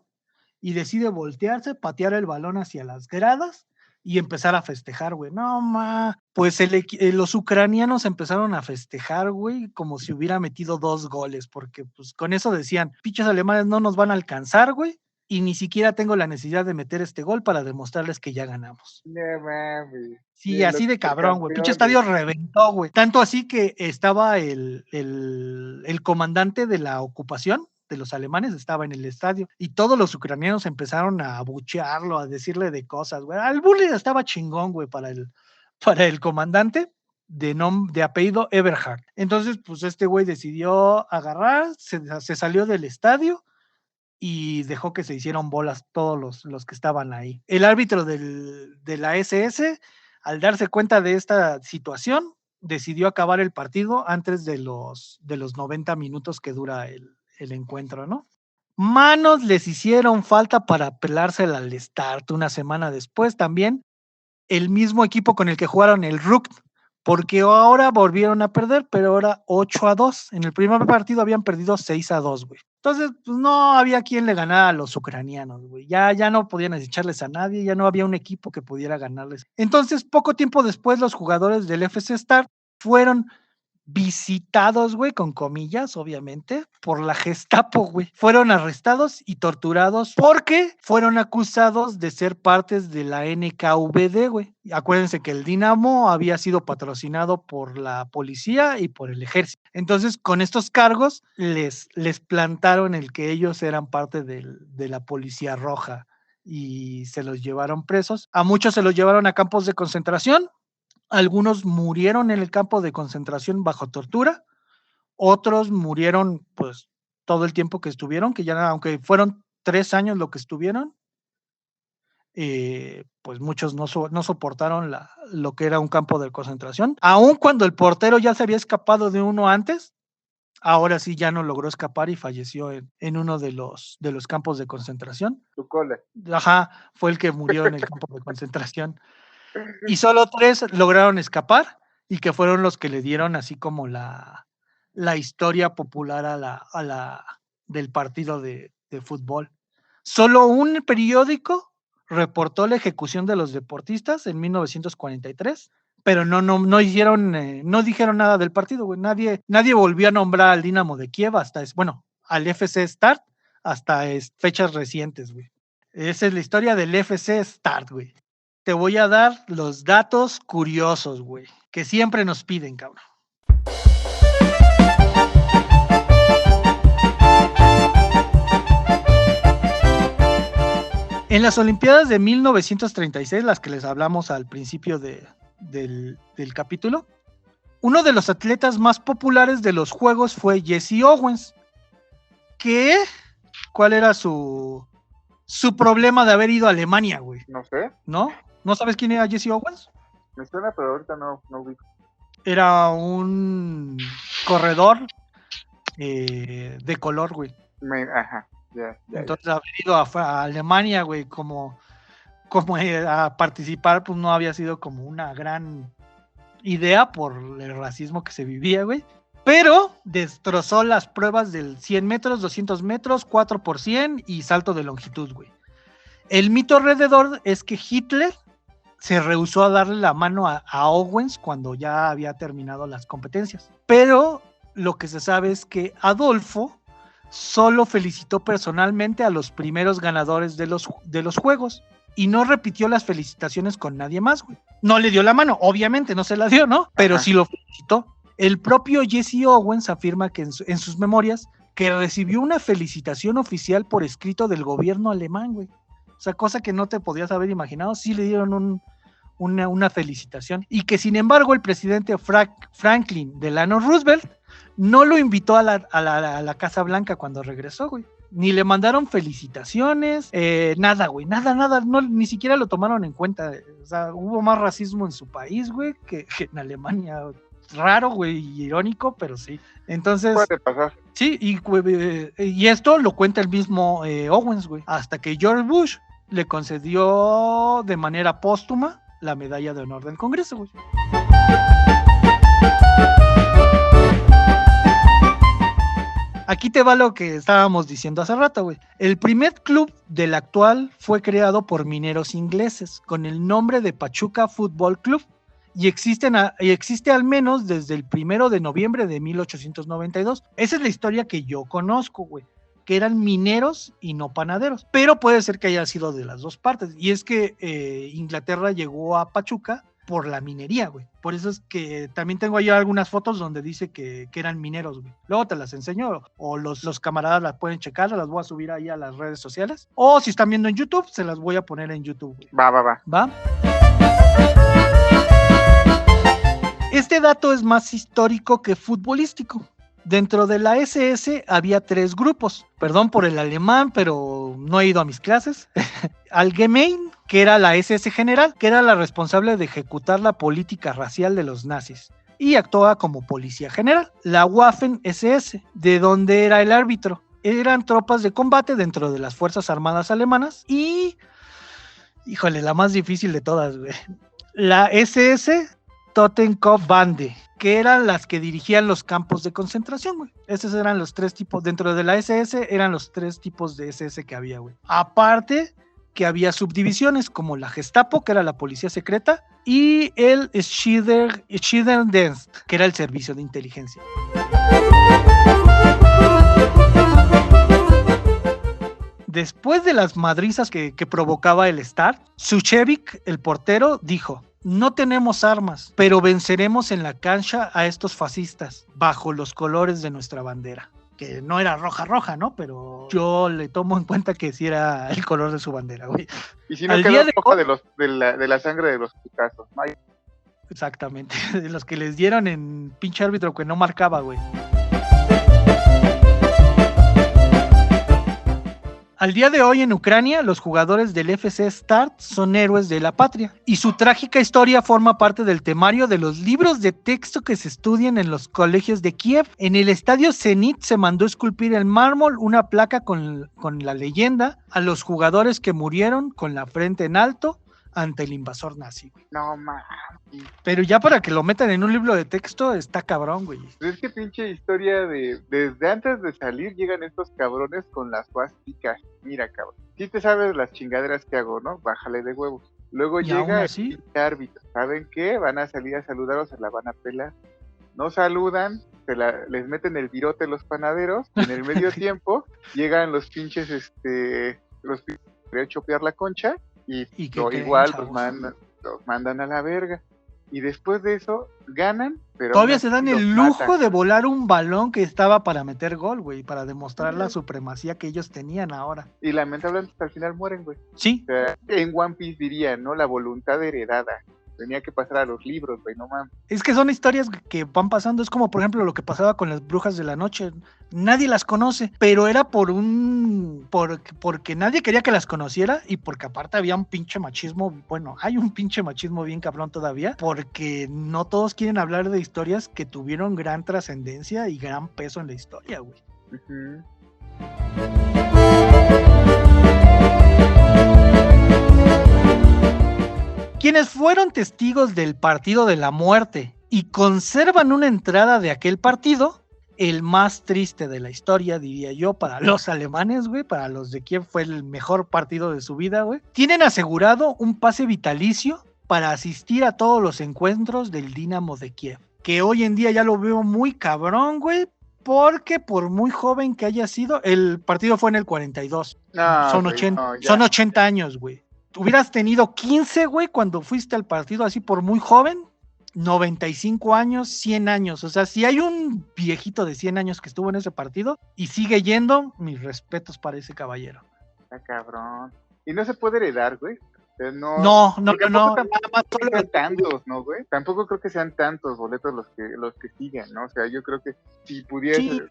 y decide voltearse, patear el balón hacia las gradas y empezar a festejar, güey. No, pues los ucranianos empezaron a festejar, güey, como si hubiera metido 2 goles, porque pues con eso decían, pinches alemanes no nos van a alcanzar, güey, y ni siquiera tengo la necesidad de meter este gol para demostrarles que ya ganamos. No mames. Sí, Los así de cabrón, güey. Pinche supercampeones. estadio reventó, güey. Tanto así que estaba el comandante de la ocupación de los alemanes, estaba en el estadio. Y todos los ucranianos empezaron a abuchearlo, a decirle de cosas, güey. El bullying estaba chingón, güey, para el comandante de apellido Eberhard. Entonces, pues este güey decidió agarrar, se salió del estadio y dejó que se hicieron bolas todos los que estaban ahí. El árbitro de la SS, al darse cuenta de esta situación, decidió acabar el partido antes de los 90 minutos que dura el encuentro, ¿no? Manos les hicieron falta para pelársela al Start una semana después también, el mismo equipo con el que jugaron el RUK, porque ahora volvieron a perder, pero ahora 8-2. En el primer partido habían perdido 6-2, güey. Entonces, pues no había quien le ganara a los ucranianos, güey. Ya no podían echarles a nadie, ya no había un equipo que pudiera ganarles. Entonces, poco tiempo después, los jugadores del FC Start fueron visitados, güey, con comillas, obviamente, por la Gestapo, güey. Fueron arrestados y torturados porque fueron acusados de ser partes de la NKVD, güey. Acuérdense que el Dinamo había sido patrocinado por la policía y por el ejército. Entonces, con estos cargos, les plantaron el que ellos eran parte de la policía roja y se los llevaron presos. A muchos se los llevaron a campos de concentración. Algunos murieron en el campo de concentración bajo tortura, otros murieron pues todo el tiempo que estuvieron, que ya aunque fueron 3 años lo que estuvieron, pues muchos no soportaron lo que era un campo de concentración. Aun cuando el portero ya se había escapado de uno antes, ahora sí ya no logró escapar y falleció en uno de los campos de concentración. Tu cola. Ajá, fue el que murió en el campo de concentración. Y solo 3 lograron escapar y que fueron los que le dieron así como la historia popular del partido de fútbol. Solo un periódico reportó la ejecución de los deportistas en 1943, pero no hicieron, no dijeron nada del partido, güey. Nadie volvió a nombrar al Dinamo de Kiev al FC Start hasta fechas recientes, güey. Esa es la historia del FC Start, güey. Te voy a dar los datos curiosos, güey, que siempre nos piden, cabrón. En las Olimpiadas de 1936, las que les hablamos al principio del capítulo, uno de los atletas más populares de los Juegos fue Jesse Owens. ¿Cuál era su problema de haber ido a Alemania, güey? No sé. ¿No? ¿No sabes quién era Jesse Owens? Me suena, pero ahorita no ubico. Era un corredor de color, güey. Ajá. Ya. Entonces haber ido a Alemania, güey, como a participar, pues no había sido como una gran idea por el racismo que se vivía, güey. Pero destrozó las pruebas del 100 metros, 200 metros, 4 por 100 y salto de longitud, güey. El mito alrededor es que Hitler se rehusó a darle la mano a Owens cuando ya había terminado las competencias. Pero lo que se sabe es que Adolfo solo felicitó personalmente a los primeros ganadores de los juegos y no repitió las felicitaciones con nadie más, güey. No le dio la mano, obviamente no se la dio, ¿no? Pero sí lo felicitó. El propio Jesse Owens afirma que en sus memorias que recibió una felicitación oficial por escrito del gobierno alemán, güey. O sea, cosa que no te podías haber imaginado, sí le dieron una felicitación. Y que sin embargo el presidente Franklin Delano Roosevelt no lo invitó a la Casa Blanca cuando regresó, güey. Ni le mandaron felicitaciones, nada, güey, nada, no, ni siquiera lo tomaron en cuenta. O sea, hubo más racismo en su país, güey, que en Alemania. Raro, güey, irónico, pero sí. Entonces, puede pasar. Sí, y esto lo cuenta el mismo Owens, güey, hasta que George Bush le concedió de manera póstuma la medalla de honor del Congreso, güey. Aquí te va lo que estábamos diciendo hace rato, güey. El primer club del actual fue creado por mineros ingleses con el nombre de Pachuca Football Club y existe al menos desde el 1 de noviembre de 1892. Esa es la historia que yo conozco, güey, que eran mineros y no panaderos, pero puede ser que haya sido de las dos partes, y es que Inglaterra llegó a Pachuca por la minería, güey. Por eso es que también tengo ahí algunas fotos donde dice que eran mineros, güey. Luego te las enseño, o los camaradas las pueden checar, las voy a subir ahí a las redes sociales, o si están viendo en YouTube, se las voy a poner en YouTube, güey. ¿Va? Este dato es más histórico que futbolístico. Dentro de la SS había 3 grupos. Perdón por el alemán, pero no he ido a mis clases. Allgemein, que era la SS general, que era la responsable de ejecutar la política racial de los nazis y actuaba como policía general. La Waffen-SS, de donde era el árbitro. Eran tropas de combate dentro de las Fuerzas Armadas alemanas y, híjole, la más difícil de todas, güey. La SS Totenkopfbande, que eran las que dirigían los campos de concentración, güey. Esos eran los 3 tipos, dentro de la SS eran los 3 tipos de SS que había, güey. Aparte que había como la Gestapo, que era la policía secreta, y el Schierendienst, que era el servicio de inteligencia. Después de las madrizas que provocaba el Start, Suchevich, el portero, dijo: no tenemos armas, pero venceremos en la cancha a estos fascistas bajo los colores de nuestra bandera. Que no era roja, ¿no? Pero yo le tomo en cuenta que sí era el color de su bandera, güey. Y si no quedó roja de la sangre de los Picassos, ¿no? Exactamente, de los que les dieron en pinche árbitro que no marcaba, güey. Al día de hoy en Ucrania, los jugadores del FC Start son héroes de la patria y su trágica historia forma parte del temario de los libros de texto que se estudian en los colegios de Kiev. En el estadio Zenit se mandó esculpir en mármol una placa con la leyenda a los jugadores que murieron con la frente en alto ante el invasor nazi, güey. No mames. Pero ya para que lo metan en un libro de texto está cabrón, güey. Es que pinche historia desde antes de salir llegan estos cabrones con las suásticas. Mira, cabrón. Si te sabes las chingaderas que hago, ¿no? Bájale de huevos. Luego Y aún llega así, el árbitro. ¿Saben qué? Van a salir a saludar o se la van a pelar. No saludan, les meten el virote los panaderos. Y en el medio tiempo llegan los pinches, los pinches querer chopear la concha. Y qué creen, igual chavos. los mandan a la verga. Y después de eso ganan, pero Todavía aún se dan así el los lujo matan. de volar un balón que estaba para meter gol, güey, para demostrar la supremacía que ellos tenían ahora. Y lamentablemente hasta el final mueren, güey. Sí, O sea, en One Piece dirían, ¿no? La voluntad heredada. Tenía que pasar a los libros, güey, no mames. es que son historias que van pasando, es como por ejemplo lo que pasaba con las brujas de la noche. Nadie las conoce, pero era porque nadie quería que las conociera y porque aparte había un pinche machismo, bueno, hay un pinche machismo bien cabrón todavía, porque no todos quieren hablar de historias que tuvieron gran trascendencia y gran peso en la historia, güey. Uh-huh. Quienes fueron testigos del partido de la muerte y conservan una entrada de aquel partido, el más triste de la historia, diría yo, para los alemanes, güey, para los de Kiev fue el mejor partido de su vida, güey. Tienen asegurado un pase vitalicio para asistir a todos los encuentros del Dinamo de Kiev, que hoy en día ya lo veo muy cabrón, güey, porque por muy joven que haya sido, el partido fue en el 42, No, son güey, 80, no, ya. son 80 años, güey. Hubieras tenido 15, güey, cuando fuiste al partido así por muy joven, 95 años, 100 años. O sea, si hay un viejito de 100 años que estuvo en ese partido y sigue yendo, mis respetos para ese caballero. Está cabrón. Y no se puede heredar, güey. O sea, No, porque nada más tampoco solo sean tantos, ¿no, güey? Tampoco creo que sean tantos boletos los que siguen, ¿no? O sea, yo creo que si pudiese... Sí.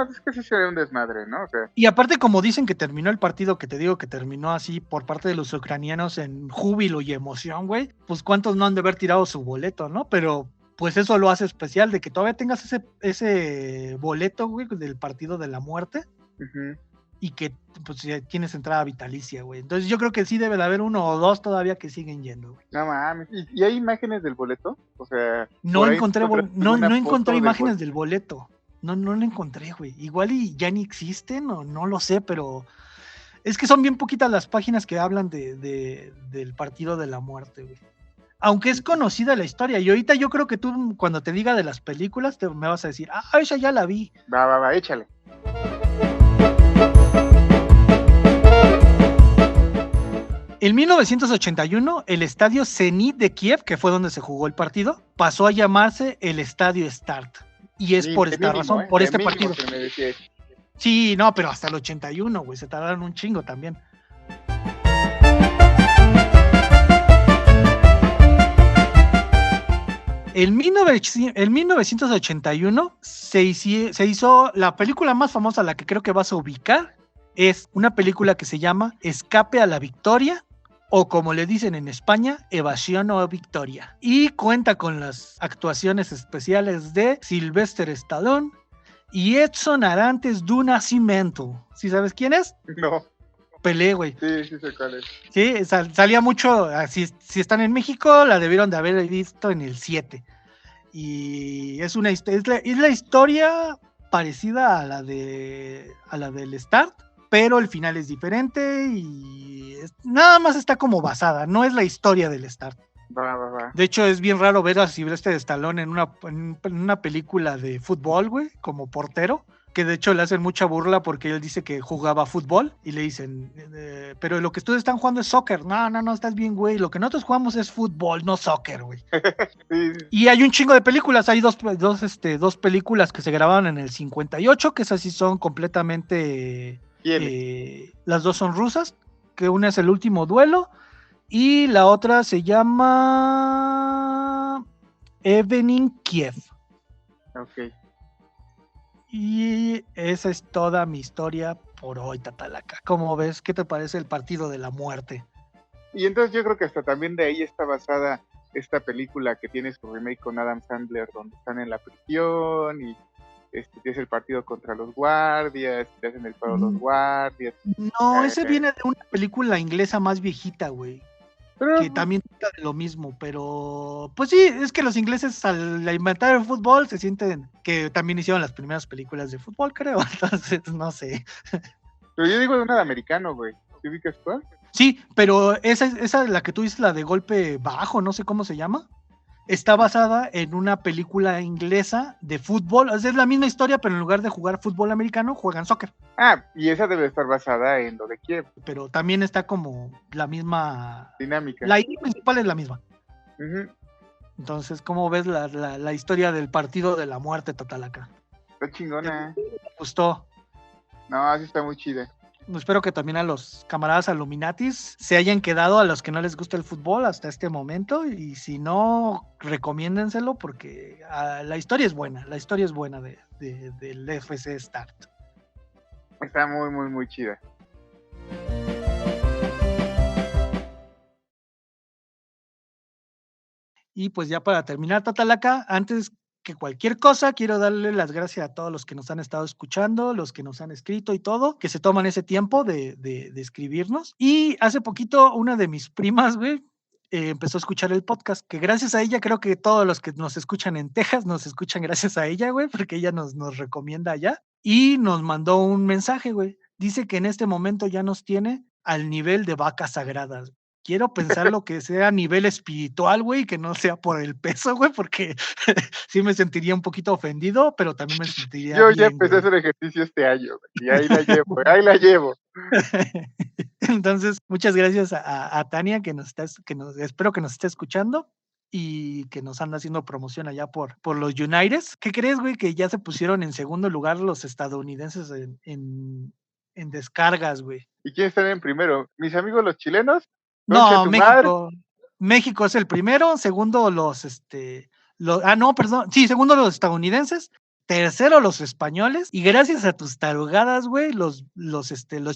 Es que sí sería un desmadre, ¿no? O sea, Y aparte, como dicen que terminó el partido, que te digo que terminó así por parte de los ucranianos en júbilo y emoción, güey, pues cuántos no han de haber tirado su boleto, ¿no? Pero pues eso lo hace especial, de que todavía tengas ese boleto, güey, del partido de la muerte, uh-huh. y que pues tienes entrada vitalicia, güey. Entonces yo creo que sí debe de haber uno o dos todavía que siguen yendo, güey. No mames. ¿Y hay imágenes del boleto? O sea, No encontré, no una encontré foto imágenes del boleto. No lo encontré, güey. Igual y ya ni existen, o no lo sé, pero es que son bien poquitas las páginas que hablan del partido de la muerte, güey. Aunque es conocida la historia. Y ahorita yo creo que tú, cuando te diga de las películas, me vas a decir, esa ya la vi. Va, échale. En 1981, el estadio Zenit de Kiev, que fue donde se jugó el partido, pasó a llamarse el Estadio Start. Y es por esta razón, por este partido. Sí, no, pero hasta el 81, güey, se tardaron un chingo también. En 1981 se hizo la película más famosa, la que creo que vas a ubicar, es una película que se llama Escape a la Victoria, o como le dicen en España, Evasión o Victoria. Y cuenta con las actuaciones especiales de Sylvester Stallone y Edson Arantes do Nascimento. ¿Sí sabes quién es? No. Pelé, güey. Sí sé cuál es. Sí, salía mucho, si están en México, la debieron de haber visto en el 7. Y es la historia parecida a la del Start, pero el final es diferente y nada más está como basada, no es la historia del Start. Va. De hecho, es bien raro ver a Sylvester Stallone en una película de fútbol, güey, como portero, que de hecho le hacen mucha burla porque él dice que jugaba fútbol y le dicen, pero lo que ustedes están jugando es soccer. No, estás bien, güey, lo que nosotros jugamos es fútbol, no soccer, güey. Sí. Y hay un chingo de películas, hay dos películas que se grabaron en el 58, que esas sí son completamente... las dos son rusas, que una es El Último Duelo y la otra se llama Evening Kiev. Ok. Y esa es toda mi historia por hoy, Tatalaca. ¿Cómo ves? ¿Qué te parece el partido de la muerte? Y entonces yo creo que hasta también de ahí está basada esta película que tiene su remake con Adam Sandler, donde están en la prisión y es el partido contra los guardias, te hacen el paro los guardias. No, ese viene de una película inglesa más viejita, güey. Que también trata de lo mismo, pero pues sí, es que los ingleses al inventar el fútbol se sienten que también hicieron las primeras películas de fútbol, creo, entonces no sé. Pero yo digo de una de americano, güey. ¿Te ubicas cuál? Sí, pero esa la que tú dices, la de golpe bajo, no sé cómo se llama, está basada en una película inglesa de fútbol. O sea, es la misma historia, pero en lugar de jugar fútbol americano, juegan soccer. Ah, y esa debe estar basada en lo de Kiev, Pero también está como la misma. dinámica. La idea principal es la misma. Ujú. Entonces, ¿cómo ves la historia del partido de la muerte, Tatalaca? Está ¿Te chingona. gustó? No, así está muy chida. Espero que también a los camaradas Illuminatis se hayan quedado, a los que no les gusta el fútbol hasta este momento, y si no, recomiéndenselo porque la historia es buena, del FC Start. Está muy, muy, muy chida. Y pues ya para terminar, Tatalaca, antes que cualquier cosa, quiero darle las gracias a todos los que nos han estado escuchando, los que nos han escrito y todo, que se toman ese tiempo de escribirnos. Y hace poquito, una de mis primas, güey, empezó a escuchar el podcast, que gracias a ella, creo que todos los que nos escuchan en Texas nos escuchan gracias a ella, güey, porque ella nos recomienda allá. Y nos mandó un mensaje, güey. Dice que en este momento ya nos tiene al nivel de vacas sagradas. Quiero pensar lo que sea a nivel espiritual, güey, que no sea por el peso, güey, porque sí me sentiría un poquito ofendido, pero también me sentiría Yo ya bien, empecé a güey. hacer ejercicio este año, güey, y ahí la llevo, ahí la llevo. Entonces, muchas gracias a Tania espero que nos esté escuchando y que nos anda haciendo promoción allá por los Uniteds. ¿Qué crees, güey? Que ya se pusieron en segundo lugar los estadounidenses en descargas, güey. ¿Y quién está en primero? ¿Mis amigos los chilenos? Concha No, tu madre. México es el primero, segundo no, perdón, sí, segundo los estadounidenses, tercero los españoles, y gracias a tus tarugadas, güey, los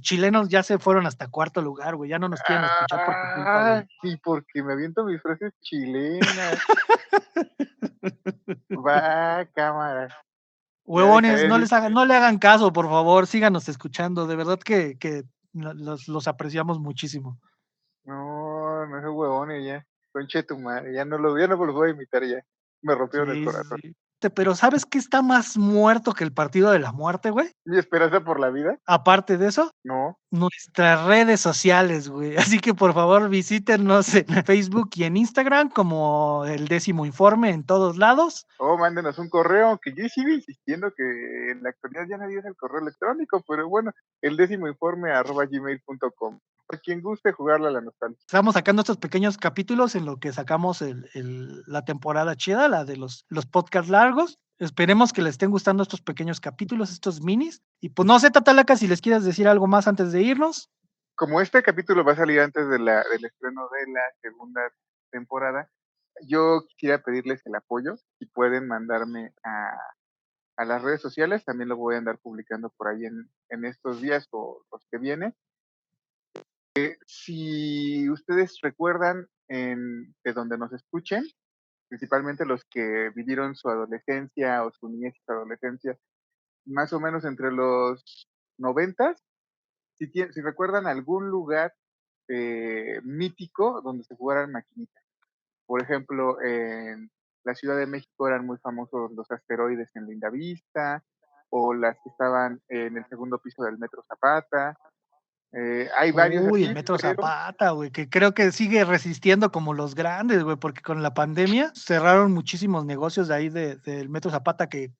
chilenos ya se fueron hasta cuarto lugar, güey, ya no nos quieren escuchar por tu culpa, Ah, güey. y porque me aviento mis frases chilenas. Va, cámara. Ya Huevones, dejaré de no le hagan caso, por favor, síganos escuchando, de verdad que los apreciamos muchísimo. No, no soy huevones ya. Concha tu madre, ya no los voy a imitar ya. Me rompieron el Sí, sí, corazón. sí. Pero ¿sabes qué está más muerto que el partido de la muerte, güey? ¿Mi esperanza por la vida? Aparte de eso, No. nuestras redes sociales, güey. Así que por favor visítenos en Facebook y en Instagram como El Décimo Informe en todos lados. O mándenos un correo, aunque yo sigo insistiendo que en la actualidad ya nadie usa el correo electrónico, pero bueno, el décimo informe @gmail.com. Por quien guste jugarla a la nostalgia. Estamos sacando estos pequeños capítulos en lo que sacamos la temporada chida, la de los podcasts largos. Esperemos que les estén gustando estos pequeños capítulos, estos minis. Y pues no sé, Tatalaca, si les quieres decir algo más antes de irnos. Como este capítulo va a salir antes del estreno de la segunda temporada, yo quisiera pedirles el apoyo. Si pueden mandarme a las redes sociales, también lo voy a andar publicando por ahí en estos días o los que vienen. Si ustedes recuerdan de donde nos escuchen, principalmente los que vivieron su adolescencia o su niñez y su adolescencia, más o menos entre los 90, si recuerdan algún lugar mítico donde se jugaran maquinitas. Por ejemplo, en la Ciudad de México eran muy famosos los asteroides en Lindavista, o las que estaban en el segundo piso del Metro Zapata. Hay varios Uy, el así, Metro pero Zapata, güey, que creo que sigue resistiendo como los grandes, güey, porque con la pandemia cerraron muchísimos negocios de ahí del Metro Zapata, que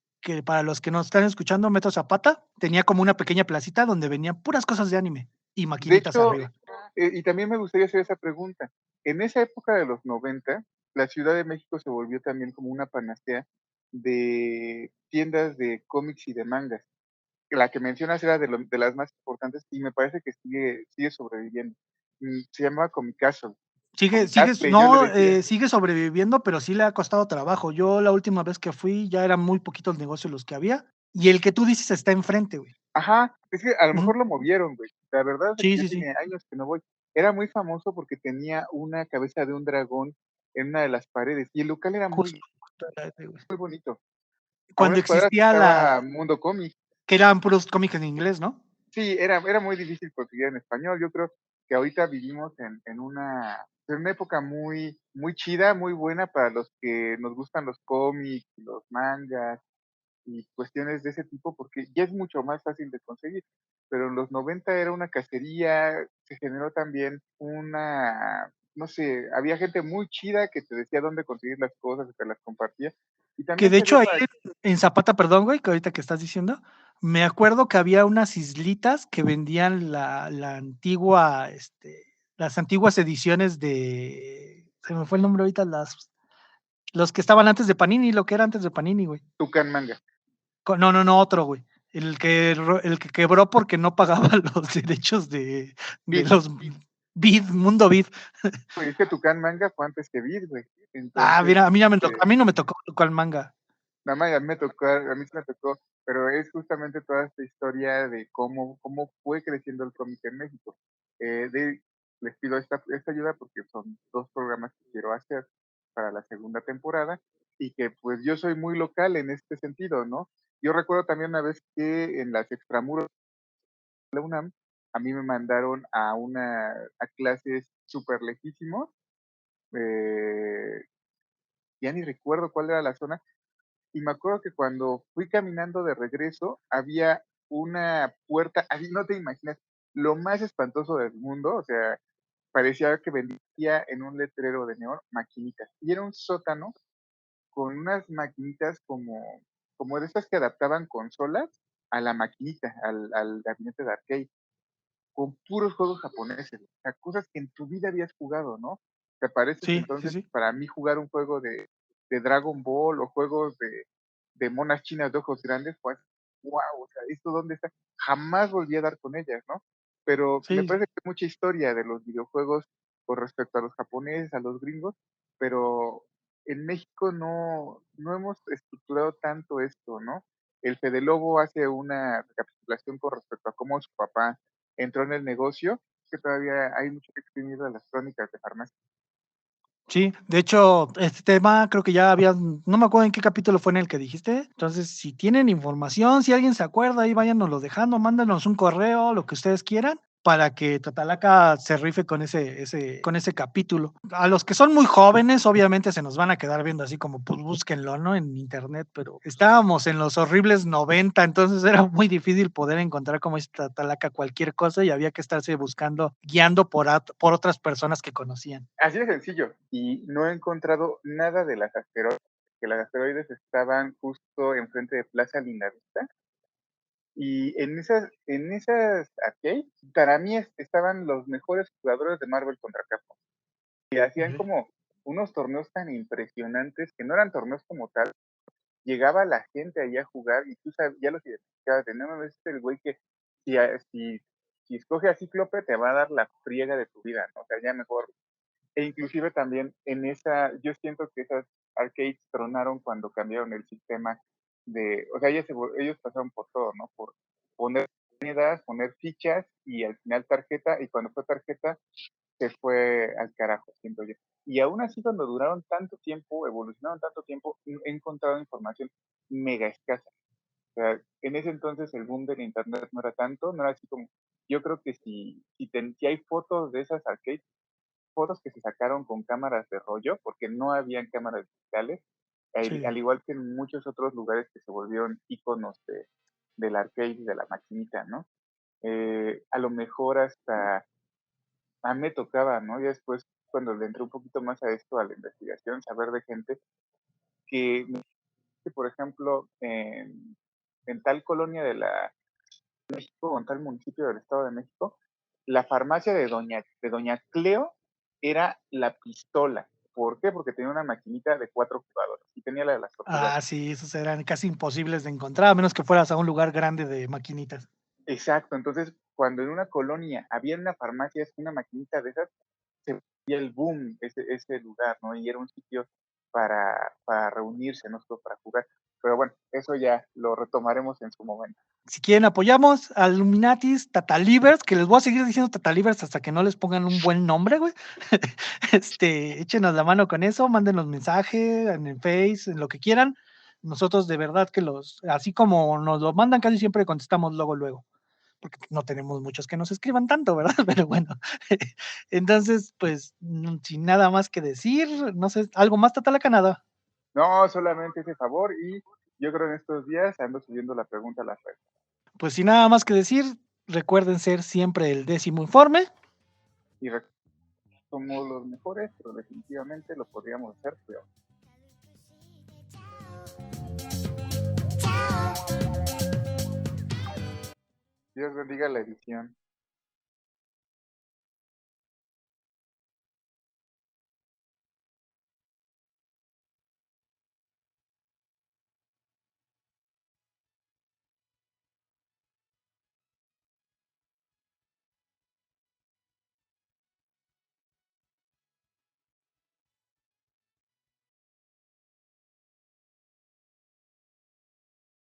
para los que nos están escuchando, Metro Zapata tenía como una pequeña placita donde venían puras cosas de anime y de maquinitas hecho, arriba. y también me gustaría hacer esa pregunta. En esa época de los 90, la Ciudad de México se volvió también como una panacea de tiendas de cómics y de mangas. La que mencionas era de las más importantes y me parece que sigue sobreviviendo. Se llamaba Comicastle. Comicastle, yo le No, decía. sigue sobreviviendo, pero sí le ha costado trabajo. Yo la última vez que fui ya eran muy poquitos negocios los que había y el que tú dices está enfrente, güey. Ajá, es que a lo Ujú. mejor lo movieron, güey. La verdad es que Sí, ya sí, sí. tiene años que no voy. Era muy famoso porque tenía una cabeza de un dragón en una de las paredes y el local era Justo, muy, justo era ese, güey. muy bonito. A Cuando unas cuadras existía estaba Mundo Cómic. que eran puros cómics en inglés, ¿no? Sí, era muy difícil conseguir en español. Yo creo que ahorita vivimos en una época muy, muy chida, muy buena para los que nos gustan los cómics, los mangas y cuestiones de ese tipo, porque ya es mucho más fácil de conseguir. pero en los 90 era una cacería, se generó también no sé, había gente muy chida que te decía dónde conseguir las cosas, que te las compartía, y Que también de se dio hecho ahí para... en Zapata, perdón, güey, que ahorita que estás diciendo, me acuerdo que había unas islitas que vendían la antigua, las antiguas ediciones se me fue el nombre ahorita, los que estaban antes de Panini, lo que era antes de Panini, güey. Tucán Manga. No, otro, güey. El que quebró porque no pagaba los derechos de Vid. los Mundo Vid. Pues es que Tucán Manga fue antes que Vid, güey. Ah, Entonces, mira, a mí no me tocó cual manga. nada más a mí me tocó, a mí sí me tocó, pero es justamente toda esta historia de cómo fue creciendo el cómic en México. Les pido esta ayuda porque son 2 programas que quiero hacer para la segunda temporada y que pues yo soy muy local en este sentido, ¿no? Yo recuerdo también una vez que en las extramuros de la UNAM, a mí me mandaron a clases súper lejísimos, eh, ya ni recuerdo cuál era la zona, y me acuerdo que cuando fui caminando de regreso, había una puerta, así no te imaginas, lo más espantoso del mundo, o sea, parecía que vendía en un letrero de neón maquinitas. Y era un sótano con unas maquinitas como de estas que adaptaban consolas a la maquinita, al gabinete de arcade con puros juegos japoneses, o sea, cosas que en tu vida habías jugado, ¿no? ¿Te parece que Sí, sí, entonces sí. para mí jugar un juego de Dragon Ball o juegos de monas chinas de ojos grandes, pues, wow, o sea, ¿esto dónde está? Jamás volví a dar con ellas, ¿no? Pero me Sí, parece que hay mucha historia de los videojuegos con respecto a los japoneses, a los gringos, pero en México no hemos estructurado tanto esto, ¿no? El Fede Lobo hace una recapitulación con respecto a cómo su papá entró en el negocio, que todavía hay mucho que exprimir de las crónicas de farmacia. sí. De hecho, este tema creo que ya no me acuerdo en qué capítulo fue en el que dijiste. Entonces, si tienen información, si alguien se acuerda, ahí váyanoslo dejando, mándanos un correo, lo que ustedes quieran, para que Tatalaca se rife con ese capítulo. A los que son muy jóvenes, obviamente se nos van a quedar viendo así como, pues búsquenlo, ¿no? En internet, pero estábamos en los horribles 90, entonces era muy difícil poder encontrar como es Tatalaca cualquier cosa y había que estarse buscando, guiando por otras personas que conocían. Así de sencillo, y no he encontrado nada de las asteroides, que las asteroides estaban justo enfrente de Plaza Lindavista, y en esas arcades, para mí estaban los mejores jugadores de Marvel contra Capcom, y hacían Ok. como unos torneos tan impresionantes, que no eran torneos como tal, llegaba la gente allá a jugar y tú ya los identificabas, de no mames, este es el güey que si escoge a Cíclope te va a dar la friega de tu vida, ¿no? O sea, ya mejor. E inclusive también yo siento que esas arcades tronaron cuando cambiaron el sistema o sea, ellos pasaron por todo, ¿no? Por poner monedas, poner fichas y al final tarjeta, y cuando fue tarjeta se fue al carajo, siento yo. Y aún así, cuando duraron tanto tiempo, evolucionaron tanto tiempo, he encontrado información mega escasa. O sea, en ese entonces el boom del internet no era tanto, no era así como, yo creo que si hay fotos de esas arcades, fotos que se sacaron con cámaras de rollo, porque no habían cámaras digitales, Sí. al igual que en muchos otros lugares que se volvieron íconos del arcade y de la maquinita, ¿no? A lo mejor hasta a mí me tocaba, ¿no? Y después, cuando le entré un poquito más a esto, a la investigación, saber de gente que, por ejemplo, en tal colonia de la México o en tal municipio del Estado de México, la farmacia de doña Cleo era la pistola. ¿Por qué? Porque tenía una maquinita de 4 jugadores y tenía la de las tortugas. Ah, sí, esos eran casi imposibles de encontrar, a menos que fueras a un lugar grande de maquinitas. Exacto, entonces cuando en una colonia había una farmacia, una maquinita de esas, se veía el boom ese lugar, ¿no? Y era un sitio para reunirse, no solo para jugar. Pero bueno, eso ya lo retomaremos en su momento. Si quieren, apoyamos a Illuminatis, Tatalivers, que les voy a seguir diciendo Tatalivers hasta que no les pongan un buen nombre, güey. Échenos la mano con eso, mándenos mensaje en el Face, en lo que quieran. Nosotros de verdad que así como nos lo mandan, casi siempre contestamos luego, porque no tenemos muchos que nos escriban tanto, ¿verdad? Pero bueno, entonces, pues, sin nada más que decir, no sé, ¿algo más, Tatalaca? Nada. No, solamente ese favor y yo creo en estos días ando subiendo la pregunta a las redes. Pues sin nada más que decir, Recuerden ser siempre el 10º informe. Y somos los mejores, pero definitivamente lo podríamos hacer peor. Dios bendiga la edición.